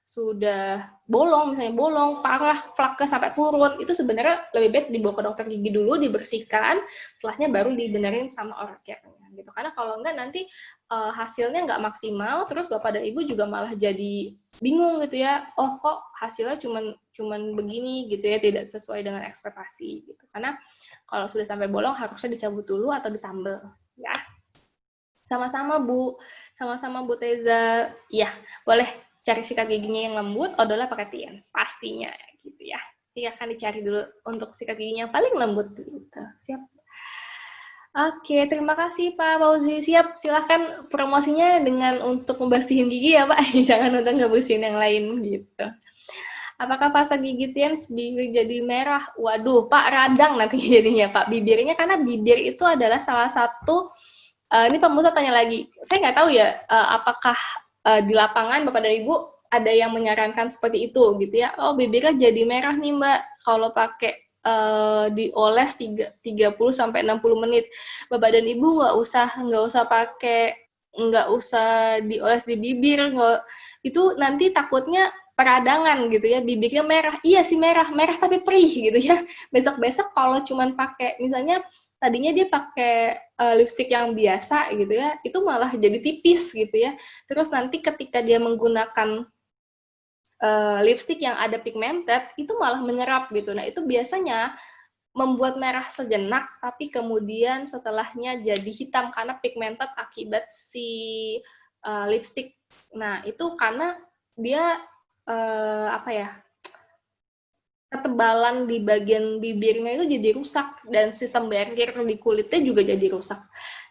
sudah bolong, misalnya bolong parah, plaknya sampai turun, itu sebenarnya lebih baik dibawa ke dokter gigi dulu, dibersihkan, setelahnya baru dibenerin sama orangnya gitu. Karena kalau enggak nanti hasilnya nggak maksimal, terus Bapak dan Ibu juga malah jadi bingung gitu ya, oh kok hasilnya cuman begini gitu ya, tidak sesuai dengan ekspektasi gitu. Karena kalau sudah sampai bolong harusnya dicabut dulu atau ditambal ya. Sama-sama Bu Teza. Iya, boleh cari sikat giginya yang lembut, odolnya pakai Tiens, pastinya gitu ya. Silakan dicari dulu untuk sikat giginya yang paling lembut gitu. Siap. Oke, terima kasih Pak Fauzi. Siap, silahkan promosinya dengan untuk membersihin gigi ya Pak. Jangan untuk ngebersihin yang lain gitu. Apakah pasta gigi Tiens bibir jadi merah? Waduh, Pak radang nanti jadinya Pak bibirnya, karena bibir itu adalah salah satu ini Pak Musa tanya lagi, saya nggak tahu ya apakah di lapangan Bapak dan Ibu ada yang menyarankan seperti itu gitu ya. Oh bibirnya jadi merah nih Mbak kalau pakai dioles 30 sampai 60 menit. Bapak dan Ibu nggak usah dioles di bibir, itu nanti takutnya peradangan gitu ya, bibirnya merah, iya sih merah tapi perih gitu ya. Besok-besok kalau cuman pakai misalnya tadinya dia pakai lipstik yang biasa gitu ya, itu malah jadi tipis gitu ya. Terus nanti ketika dia menggunakan lipstik yang ada pigmented, itu malah menyerap gitu. Nah, itu biasanya membuat merah sejenak, tapi kemudian setelahnya jadi hitam karena pigmented akibat si lipstik. Nah, itu karena dia apa ya, ketebalan di bagian bibirnya itu jadi rusak dan sistem barrier di kulitnya juga jadi rusak.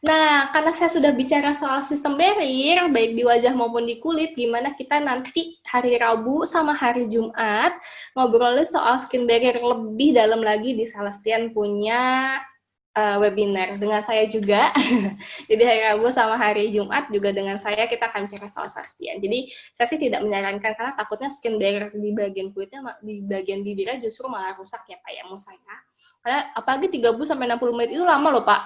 Nah, karena saya sudah bicara soal sistem barrier, baik di wajah maupun di kulit, gimana kita nanti hari Rabu sama hari Jumat ngobrolin soal skin barrier lebih dalam lagi di Celestian punya webinar dengan saya juga. Jadi hari Rabu sama hari Jumat juga dengan saya kita akan bicara soal Celestian. Jadi saya sih tidak menyarankan karena takutnya skin barrier di bagian kulitnya, di bagian bibirnya justru malah rusak ya Pak ya, mau saya. Karena apalagi 30 sampai 60 menit itu lama loh Pak.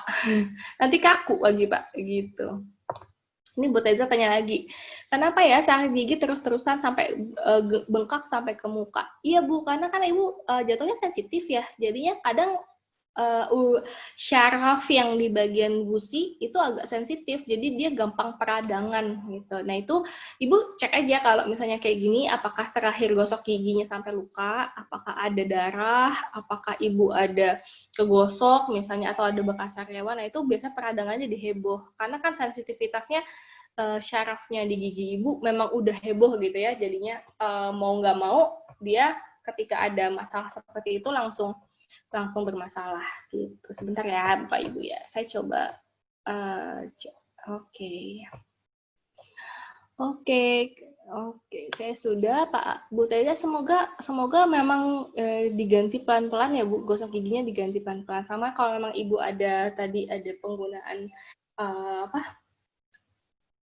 Nanti kaku lagi Pak gitu. Ini Bu Teza tanya lagi, kenapa ya sakit gigi terus-terusan sampai bengkak sampai ke muka? Iya Bu, karena kan Ibu jatuhnya sensitif ya, jadinya kadang syaraf yang di bagian gusi itu agak sensitif, jadi dia gampang peradangan gitu. Nah itu Ibu cek aja kalau misalnya kayak gini, apakah terakhir gosok giginya sampai luka, apakah ada darah, apakah Ibu ada kegosok misalnya atau ada bekas sariawan. Nah itu biasanya peradangannya jadi heboh, karena kan sensitivitasnya syarafnya di gigi Ibu memang udah heboh gitu ya, jadinya mau nggak mau dia ketika ada masalah seperti itu langsung bermasalah gitu. Sebentar ya Bapak Ibu ya, saya coba Oke, saya sudah Pak Bu Teza, semoga memang diganti pelan-pelan ya Bu, gosok giginya diganti pelan-pelan. Sama kalau memang Ibu ada tadi ada penggunaan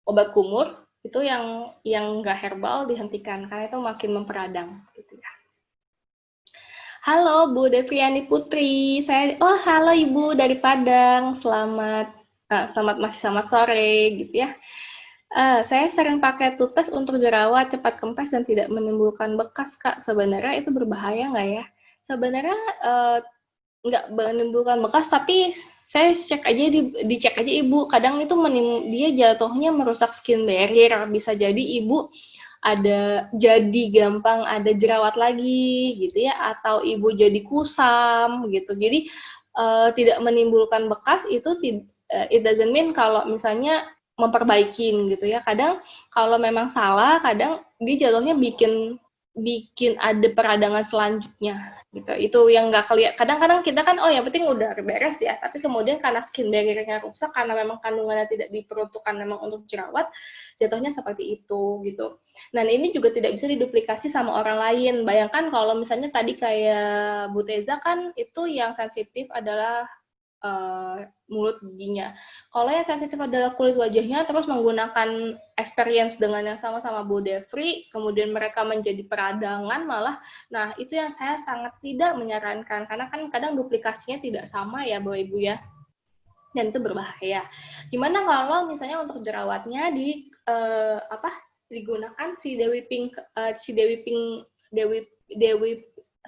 obat kumur itu yang nggak herbal dihentikan karena itu makin memperadang gitu ya. Halo Bu Deviani Putri, halo Ibu dari Padang, selamat sore gitu ya. Saya sering pakai toothpaste untuk jerawat, cepat kempes dan tidak menimbulkan bekas Kak. Sebenarnya itu berbahaya nggak ya? Sebenarnya nggak menimbulkan bekas, tapi saya cek aja dicek aja Ibu. Kadang itu dia jatuhnya merusak skin barrier. Bisa jadi Ibu jadi gampang ada jerawat lagi gitu ya, atau Ibu jadi kusam gitu. Jadi tidak menimbulkan bekas itu it doesn't mean kalau misalnya memperbaikin gitu ya. Kadang kalau memang salah, kadang dia jatuhnya bikin ada peradangan selanjutnya gitu. Itu yang nggak kelihatan. Kadang-kadang kita kan yang penting udah beres ya, tapi kemudian karena skin barrier-nya rusak karena memang kandungannya tidak diperuntukkan memang untuk jerawat, jatuhnya seperti itu gitu. Nah, ini juga tidak bisa diduplikasi sama orang lain. Bayangkan kalau misalnya tadi kayak Bu Teza kan itu yang sensitif adalah mulut giginya. Kalau yang sensitif adalah kulit wajahnya, terus menggunakan experience dengan yang sama-sama Bu Devri, kemudian mereka menjadi peradangan malah, nah itu yang saya sangat tidak menyarankan, karena kan kadang duplikasinya tidak sama ya Bapak Ibu ya, dan itu berbahaya. Gimana kalau misalnya untuk jerawatnya digunakan si Dewi Pink,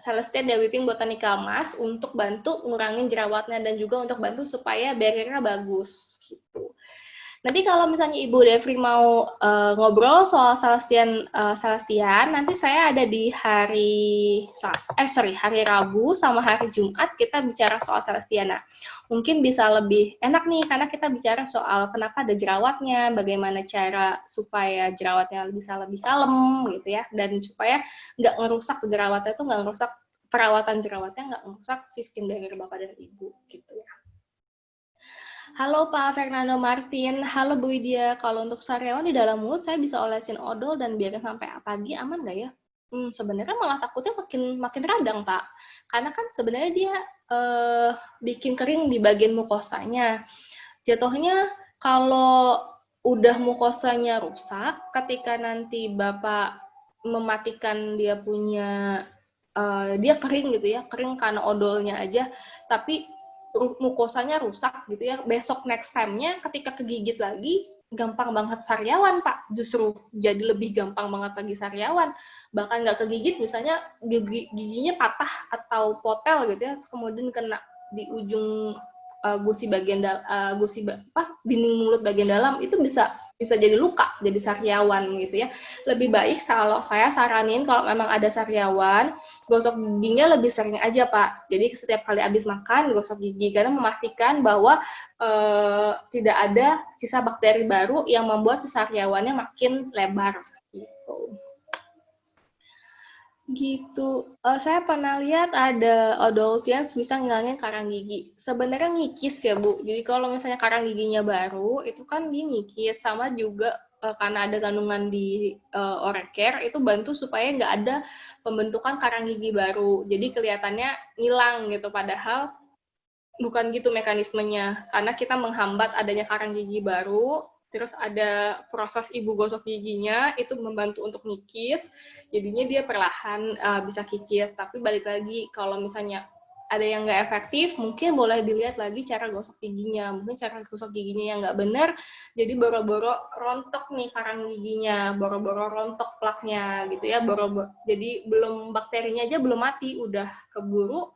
Celestian Dewi Pink Botanical Mask untuk bantu ngurangin jerawatnya dan juga untuk bantu supaya barriernya bagus gitu. Nanti kalau misalnya Ibu Devri mau ngobrol soal Celestian, nanti saya ada di hari Rabu sama hari Jumat kita bicara soal Celestian. Nah, mungkin bisa lebih enak nih karena kita bicara soal kenapa ada jerawatnya, bagaimana cara supaya jerawatnya bisa lebih kalem gitu ya, dan supaya nggak ngerusak jerawatnya itu nggak ngerusak perawatan jerawatnya, nggak ngerusak si skin barrier Bapak dan Ibu gitu ya. Halo Pak Fernando Martin, halo Bu Widya. Kalau untuk sariawan di dalam mulut saya bisa olesin odol dan biarkan sampai pagi, aman nggak ya? Sebenarnya malah takutnya makin radang Pak, karena kan sebenarnya dia bikin kering di bagian mukosanya. Jatuhnya kalau udah mukosanya rusak, ketika nanti Bapak mematikan dia punya dia kering gitu ya, kering karena odolnya aja, tapi mukosanya rusak gitu ya, besok next time-nya ketika kegigit lagi gampang banget sariawan, Pak. Justru jadi lebih gampang banget bagi sariawan. Bahkan nggak kegigit, misalnya giginya patah atau potel gitu ya, kemudian kena di ujung gusi bagian dinding mulut bagian dalam, itu bisa jadi luka, jadi sariawan gitu ya. Lebih baik kalau saya saranin kalau memang ada sariawan, gosok giginya lebih sering aja, Pak. Jadi setiap kali habis makan gosok gigi, karena memastikan bahwa tidak ada sisa bakteri baru yang membuat sariawannya makin lebar gitu. Saya pernah lihat ada odontologis bisa ngilangin karang gigi. Sebenarnya ngikis ya, Bu. Jadi kalau misalnya karang giginya baru, itu kan dia ngikis. Sama juga karena ada kandungan di oral care, itu bantu supaya nggak ada pembentukan karang gigi baru. Jadi kelihatannya hilang gitu, padahal bukan gitu mekanismenya. Karena kita menghambat adanya karang gigi baru, terus ada proses ibu gosok giginya, itu membantu untuk ngikis, jadinya dia perlahan bisa kikis. Tapi balik lagi, kalau misalnya ada yang nggak efektif, mungkin boleh dilihat lagi cara gosok giginya. Mungkin cara gosok giginya yang nggak benar, jadi boro-boro rontok nih karang giginya, boro-boro rontok plaknya gitu ya, jadi belum bakterinya aja belum mati, udah keburu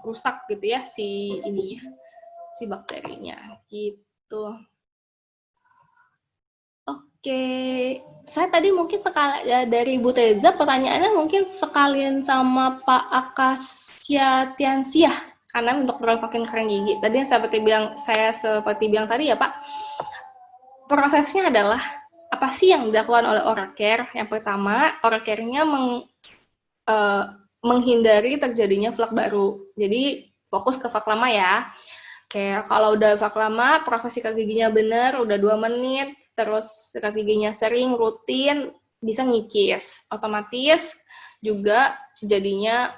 rusak gitu ya si bakterinya gitu. Oke, saya tadi mungkin dari Bu Teza pertanyaannya mungkin sekalian sama Pak Akasya Tiansyah, karena untuk merompakin karang gigi. Tadi yang saya seperti bilang tadi ya Pak, prosesnya adalah apa sih yang dilakukan oleh oral care? Yang pertama, oral care-nya menghindari terjadinya flak baru. Jadi fokus ke flak lama ya. Kayak kalau udah flak lama, proses sikat giginya bener, udah 2 menit, terus sikat giginya sering, rutin, bisa ngikis. Otomatis juga jadinya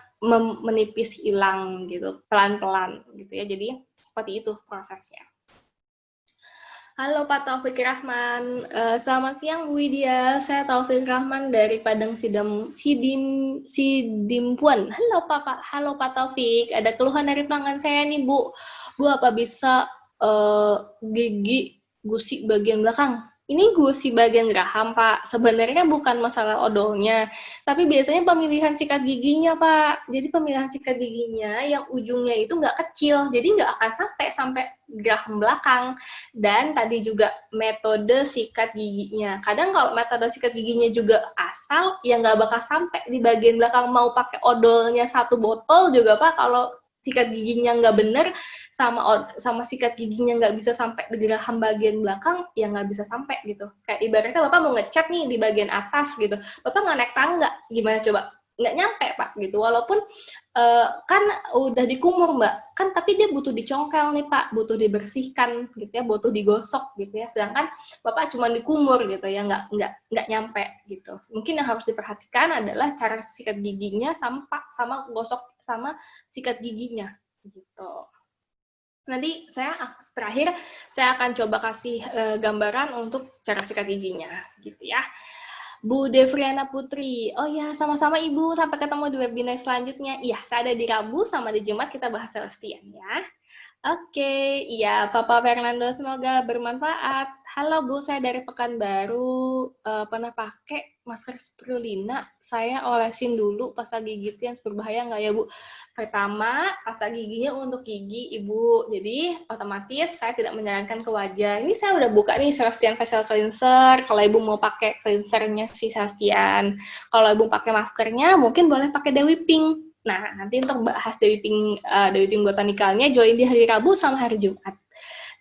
menipis hilang gitu, pelan-pelan gitu ya. Jadi seperti itu prosesnya. Halo Pak Taufik Rahman, selamat siang Bu Widya, saya Taufik Rahman dari Padang Sidimpuan. Halo Pak Taufik, ada keluhan dari pelanggan saya nih Bu. Bu apa bisa gigi gusi bagian belakang? Ini gusi bagian geraham Pak, sebenarnya bukan masalah odolnya, tapi biasanya pemilihan sikat giginya Pak. Jadi pemilihan sikat giginya yang ujungnya itu nggak kecil, jadi nggak akan sampai geraham belakang. Dan tadi juga metode sikat giginya. Kadang kalau metode sikat giginya juga asal, ya nggak bakal sampai di bagian belakang. Mau pakai odolnya 1 botol juga Pak, kalau sikat giginya nggak bener, sama sikat giginya nggak bisa sampai di geraham bagian belakang, ya nggak bisa sampai gitu. Kayak ibaratnya Bapak mau ngecat nih di bagian atas gitu, Bapak nggak naik tangga, gimana coba? Nggak nyampe Pak gitu. Walaupun kan udah dikumur Mbak, kan tapi dia butuh dicongkel nih Pak, butuh dibersihkan gitu ya, butuh digosok gitu ya. Sedangkan Bapak cuma dikumur gitu ya, nggak nyampe gitu. Mungkin yang harus diperhatikan adalah cara sikat giginya sama gosok sama sikat giginya gitu. Nanti terakhir saya akan coba kasih gambaran untuk cara sikat giginya gitu ya. Bu Devriana Putri, oh ya sama-sama Ibu, sampai ketemu di webinar selanjutnya. Iya, saya ada di Rabu sama di Jumat kita bahas Celestian ya. Oke, iya Papa Fernando, semoga bermanfaat. Halo Bu, saya dari Pekanbaru, pernah pakai masker spirulina, saya olesin dulu pasta gigitnya, berbahaya nggak ya Bu? Pertama, pasta giginya untuk gigi Ibu, jadi otomatis saya tidak menyarankan ke wajah. Ini saya udah buka nih Celestian Facial Cleanser, kalau Ibu mau pakai cleansernya si Celestian. Kalau Ibu pakai maskernya, mungkin boleh pakai Dewi Pink. Nah, nanti untuk bahas Dewi Pink botanikalnya, join di hari Rabu sama hari Jumat.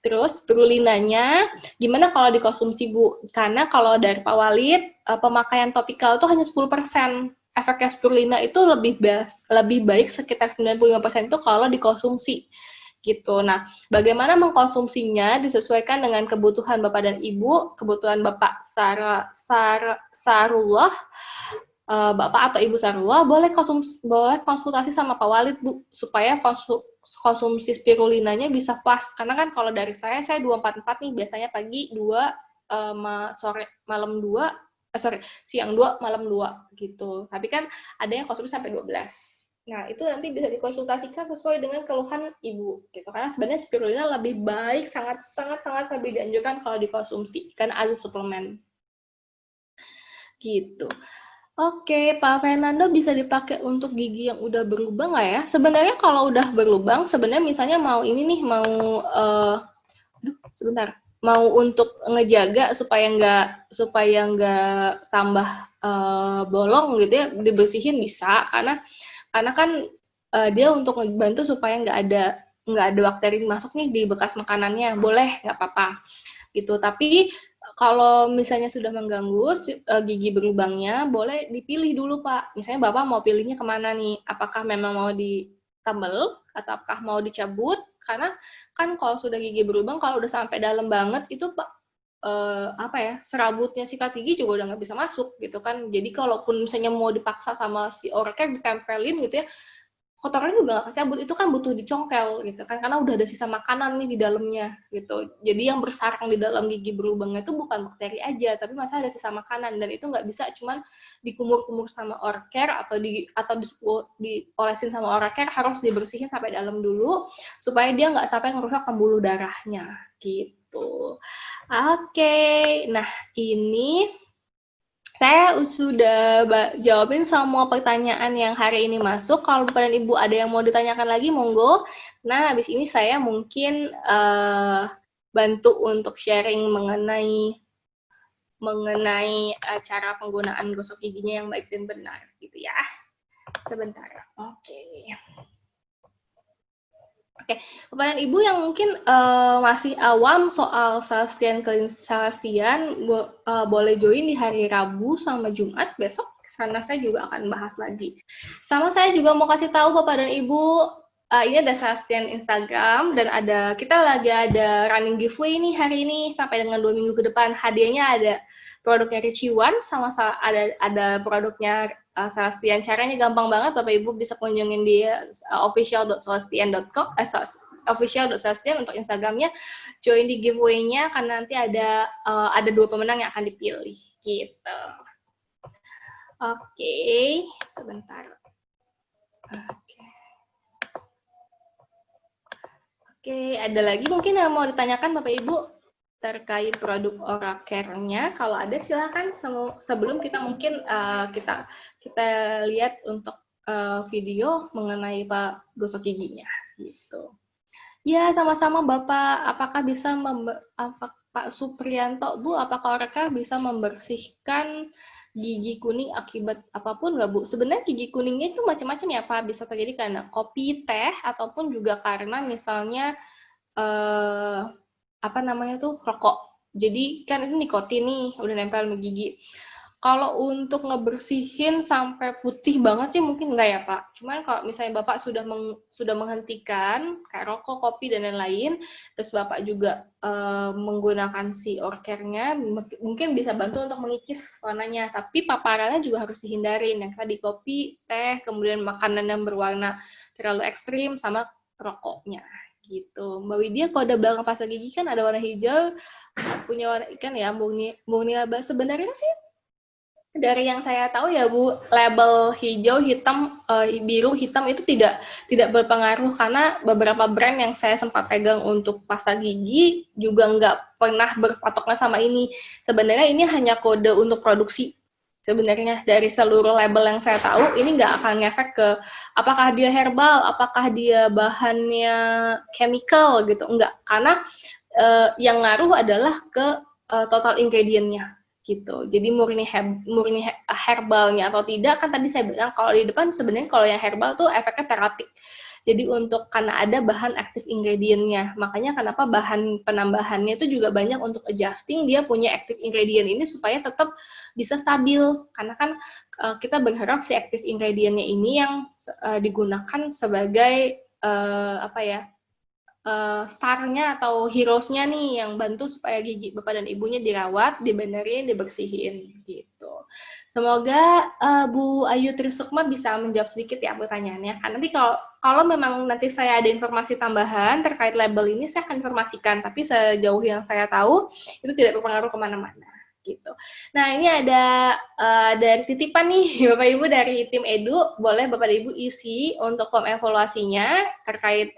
Terus spirulinanya, gimana kalau dikonsumsi Bu? Karena kalau dari Pak Walid, pemakaian topikal itu hanya 10%. Efeknya spirulina itu lebih baik sekitar 95% itu kalau dikonsumsi. Gitu. Nah, bagaimana mengkonsumsinya disesuaikan dengan kebutuhan Bapak dan Ibu, kebutuhan Bapak Sarullah, Bapak atau Ibu Sarwa boleh konsultasi sama Pak Walid Bu, supaya konsumsi spirulinanya bisa pas. Karena kan kalau dari saya 244 nih, biasanya pagi 2, malam 2, siang 2, malam 2 gitu. Tapi kan ada yang konsumsi sampai 12 Nah, itu nanti bisa dikonsultasikan sesuai dengan keluhan ibu, gitu. Karena sebenarnya spirulina lebih baik, sangat lebih dianjurkan kalau dikonsumsi, karena ada suplemen. Gitu. Oke, Pak Fernando, bisa dipakai untuk gigi yang udah berlubang nggak ya? Sebenarnya kalau udah berlubang, sebenarnya misalnya mau ini nih, sebentar, mau untuk ngejaga supaya nggak tambah bolong gitu ya, dibersihin bisa, karena kan dia untuk ngebantu supaya nggak ada bakteri masuk nih di bekas makanannya, boleh, nggak apa-apa gitu. Tapi kalau misalnya sudah mengganggu gigi berlubangnya, boleh dipilih dulu, Pak. Misalnya Bapak mau pilihnya kemana nih? Apakah memang mau ditambal ataukah mau dicabut? Karena kan kalau sudah gigi berlubang, kalau udah sampai dalam banget itu, Pak, apa ya, serabutnya sikat gigi juga udah nggak bisa masuk gitu kan. Jadi kalaupun misalnya mau dipaksa sama si orker ditempelin gitu ya, kotorannya juga nggak kecabut, itu kan butuh dicongkel gitu kan, karena udah ada sisa makanan nih di dalamnya gitu. Jadi yang bersarang di dalam gigi berlubangnya itu bukan bakteri aja, tapi masih ada sisa makanan, dan itu nggak bisa cuman dikumur-kumur sama orker atau diolesin sama orker, harus dibersihin sampai dalam dulu supaya dia nggak sampai ngerusak pembuluh darahnya gitu. Oke, nah ini saya sudah jawabin semua pertanyaan yang hari ini masuk. Kalau Bapak dan Ibu ada yang mau ditanyakan lagi, monggo. Nah, habis ini saya mungkin bantu untuk sharing mengenai cara penggunaan gosok giginya yang baik dan benar, gitu ya. Sebentar. Oke. Oke, Bapak dan Ibu yang mungkin masih awam soal Celestian, boleh join di hari Rabu sama Jumat besok, karena saya juga akan bahas lagi. Sama saya juga mau kasih tahu Bapak dan Ibu, ini ada Celestian Instagram, dan kita lagi ada running giveaway nih hari ini, sampai dengan 2 minggu ke depan. Hadiahnya ada produknya Richie One, sama ada produknya Celestian. Caranya gampang banget, Bapak Ibu bisa kunjungin di official.celestian.com, official.celestian untuk Instagramnya, join di giveaway-nya, karena nanti ada 2 pemenang yang akan dipilih gitu. Oke, sebentar. Oke, ada lagi mungkin yang mau ditanyakan Bapak Ibu terkait produk oral care-nya? Kalau ada silakan, sebelum kita mungkin kita lihat untuk video mengenai Pak gosok giginya gitu. Ya, sama-sama Bapak. Apakah bisa Pak Suprianto, Bu, apakah mereka bisa membersihkan gigi kuning akibat apapun nggak, Bu? Sebenarnya gigi kuningnya itu macam-macam ya, Pak. Bisa terjadi karena kopi, teh, ataupun juga karena misalnya apa namanya tuh, rokok. Jadi kan itu nikotin nih, udah nempel sama gigi. Kalau untuk ngebersihin sampai putih banget sih mungkin enggak ya, Pak. Cuman kalau misalnya Bapak sudah menghentikan kayak rokok, kopi, dan lain-lain, terus Bapak juga menggunakan si orkernya, mungkin bisa bantu untuk mengikis warnanya. Tapi paparannya juga harus dihindarin. Yang tadi kopi, teh, kemudian makanan yang berwarna terlalu ekstrim, sama rokoknya gitu. Mbak Widya, kode belakang pasta gigi kan ada warna hijau, punya warna ikan ya, murni laba. Sebenarnya sih dari yang saya tahu ya Bu, label hijau, hitam, biru, hitam itu tidak berpengaruh, karena beberapa brand yang saya sempat pegang untuk pasta gigi juga nggak pernah berpatokan sama ini. Sebenarnya ini hanya kode untuk produksi. Sebenarnya dari seluruh label yang saya tahu, ini nggak akan ngefek ke apakah dia herbal, apakah dia bahannya chemical gitu, enggak. Karena yang ngaruh adalah ke total ingredient-nya gitu. Jadi murni herbalnya atau tidak, kan tadi saya bilang kalau di depan sebenarnya kalau yang herbal tuh efeknya teratik. Jadi karena ada bahan active ingredient-nya, makanya kenapa bahan penambahannya itu juga banyak untuk adjusting dia punya active ingredient ini supaya tetap bisa stabil. Karena kan kita berharap si active ingredient-nya ini yang digunakan sebagai apa ya, star-nya atau heroes-nya nih yang bantu supaya gigi Bapak dan Ibunya dirawat, dibenerin, dibersihin gitu. Semoga Bu Ayu Trisukma bisa menjawab sedikit ya pertanyaannya. Kan nanti kalau memang nanti saya ada informasi tambahan terkait label ini, saya akan informasikan. Tapi sejauh yang saya tahu, itu tidak berpengaruh kemana-mana. gitu. Nah, ini ada dari titipan nih Bapak Ibu dari tim Edu, boleh Bapak Ibu isi untuk form evaluasinya terkait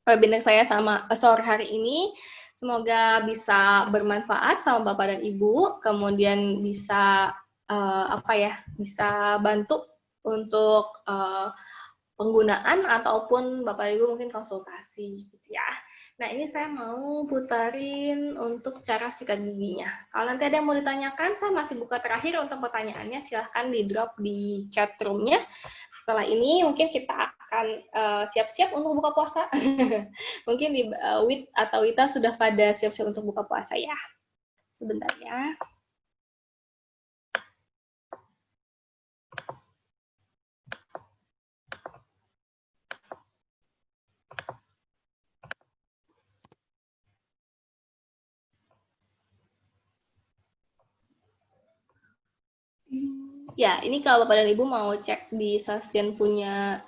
webinar saya sama sore hari ini. Semoga bisa bermanfaat sama Bapak dan Ibu, kemudian bisa bisa bantu untuk penggunaan ataupun Bapak Ibu mungkin konsultasi gitu ya. Nah, ini saya mau putarin untuk cara sikat giginya. Kalau nanti ada yang mau ditanyakan, saya masih buka terakhir untuk pertanyaannya, silahkan di drop di chat room-nya. Setelah ini mungkin kita akan siap-siap untuk buka puasa. Mungkin di Wit atau Wita sudah pada siap-siap untuk buka puasa ya. Sebentar ya. Ya, ini kalau Bapak dan Ibu mau cek di Sastian punya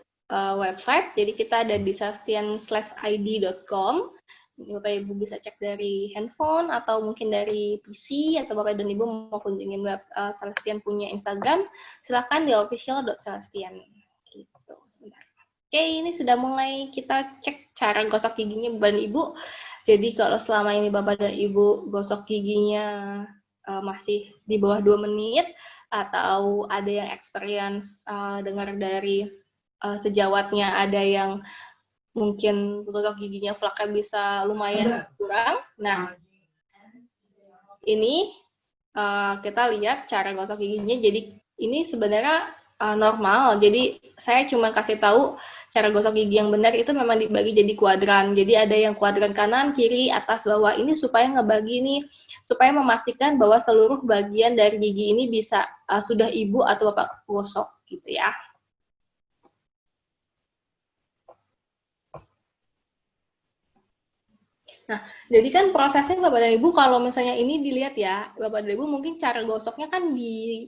website, jadi kita ada di sastian/id.com. Bapak Ibu bisa cek dari handphone atau mungkin dari PC, atau Bapak dan Ibu mau kunjungin web Sastian punya Instagram, silakan di official.sastian. Gitu, sebentar. Oke, ini sudah mulai kita cek cara gosok giginya Bapak dan Ibu. Jadi kalau selama ini Bapak dan Ibu gosok giginya masih di bawah 2 menit, atau ada yang experience dengar dari sejawatnya ada yang mungkin gosok giginya flaknya bisa lumayan kurang. Nah, ini kita lihat cara gosok giginya. Jadi ini sebenarnya normal. Jadi saya cuma kasih tahu cara gosok gigi yang benar itu memang dibagi jadi kuadran. Jadi ada yang kuadran kanan, kiri, atas, bawah. Ini supaya ngebagi nih, supaya memastikan bahwa seluruh bagian dari gigi ini bisa sudah Ibu atau Bapak gosok gitu ya. Nah, jadi kan prosesnya Bapak dan Ibu kalau misalnya ini dilihat ya, Bapak dan Ibu mungkin cara gosoknya kan di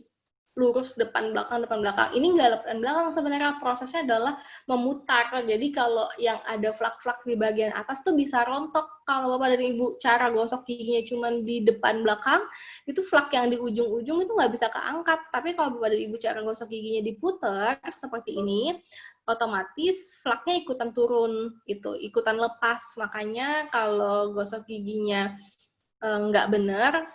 lurus depan belakang. Ini nggak depan belakang, sebenarnya prosesnya adalah memutar. Jadi kalau yang ada flak-flak di bagian atas tuh bisa rontok. Kalau Bapak dan Ibu cara gosok giginya cuma di depan belakang, itu flak yang di ujung-ujung itu nggak bisa keangkat. Tapi kalau Bapak dan Ibu cara gosok giginya diputar seperti ini, otomatis flaknya ikutan turun, gitu, ikutan lepas. Makanya kalau gosok giginya nggak benar,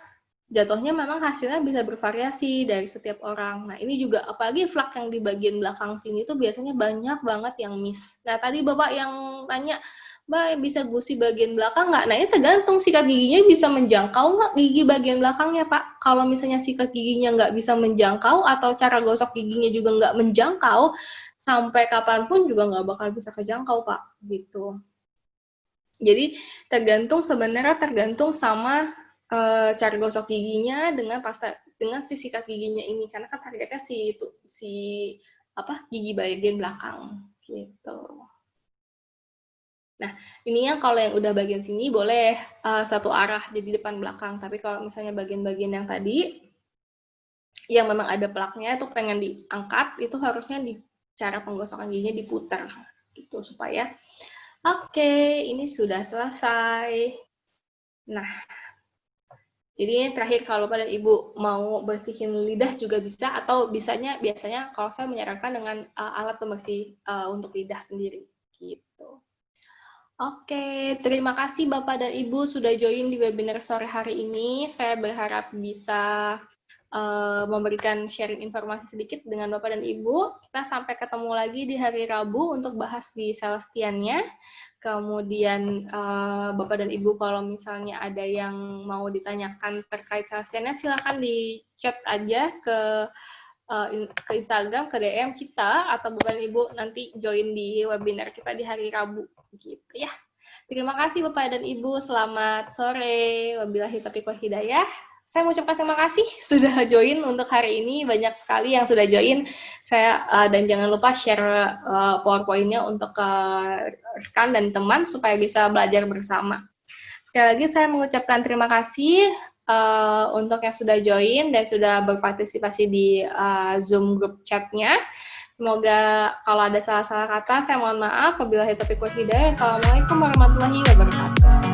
jatuhnya memang hasilnya bisa bervariasi dari setiap orang. Nah, ini juga apalagi flak yang di bagian belakang sini tuh biasanya banyak banget yang miss. Nah, tadi Bapak yang tanya, Mbak bisa gusi bagian belakang nggak? Nah, ini tergantung sikat giginya bisa menjangkau nggak gigi bagian belakangnya, Pak. Kalau misalnya sikat giginya nggak bisa menjangkau atau cara gosok giginya juga nggak menjangkau, sampai kapanpun juga nggak bakal bisa kejangkau, Pak. Gitu. Jadi sebenarnya tergantung sama cara gosok giginya dengan si sikat giginya ini, karena kan targetnya gigi bagian belakang gitu. Nah, ini yang kalau yang udah bagian sini boleh satu arah jadi depan belakang, tapi kalau misalnya bagian-bagian yang tadi yang memang ada plaknya itu pengen diangkat, itu harusnya di cara penggosokan giginya diputar gitu supaya oke, ini sudah selesai. Nah, jadi terakhir kalau pada Ibu mau bersihin lidah juga bisa, atau biasanya kalau saya menyarankan dengan alat pembersih untuk lidah sendiri gitu. Oke, terima kasih Bapak dan Ibu sudah join di webinar sore hari ini. Saya berharap bisa memberikan sharing informasi sedikit dengan Bapak dan Ibu. Kita sampai ketemu lagi di hari Rabu untuk bahas di Celestiannya. Kemudian Bapak dan Ibu kalau misalnya ada yang mau ditanyakan terkait Celestiannya, silakan di chat aja ke Instagram, ke DM kita, atau Bapak dan Ibu nanti join di webinar kita di hari Rabu gitu ya. Terima kasih Bapak dan Ibu, selamat sore. Wabillahi taufiq wal hidayah. Saya mengucapkan terima kasih sudah join untuk hari ini, banyak sekali yang sudah join. Dan jangan lupa share PowerPoint-nya untuk rekan dan teman supaya bisa belajar bersama. Sekali lagi saya mengucapkan terima kasih untuk yang sudah join dan sudah berpartisipasi di Zoom group chat-nya. Semoga kalau ada salah-salah kata, saya mohon maaf. Wabillahi taufiq wal hidayah. Assalamualaikum warahmatullahi wabarakatuh.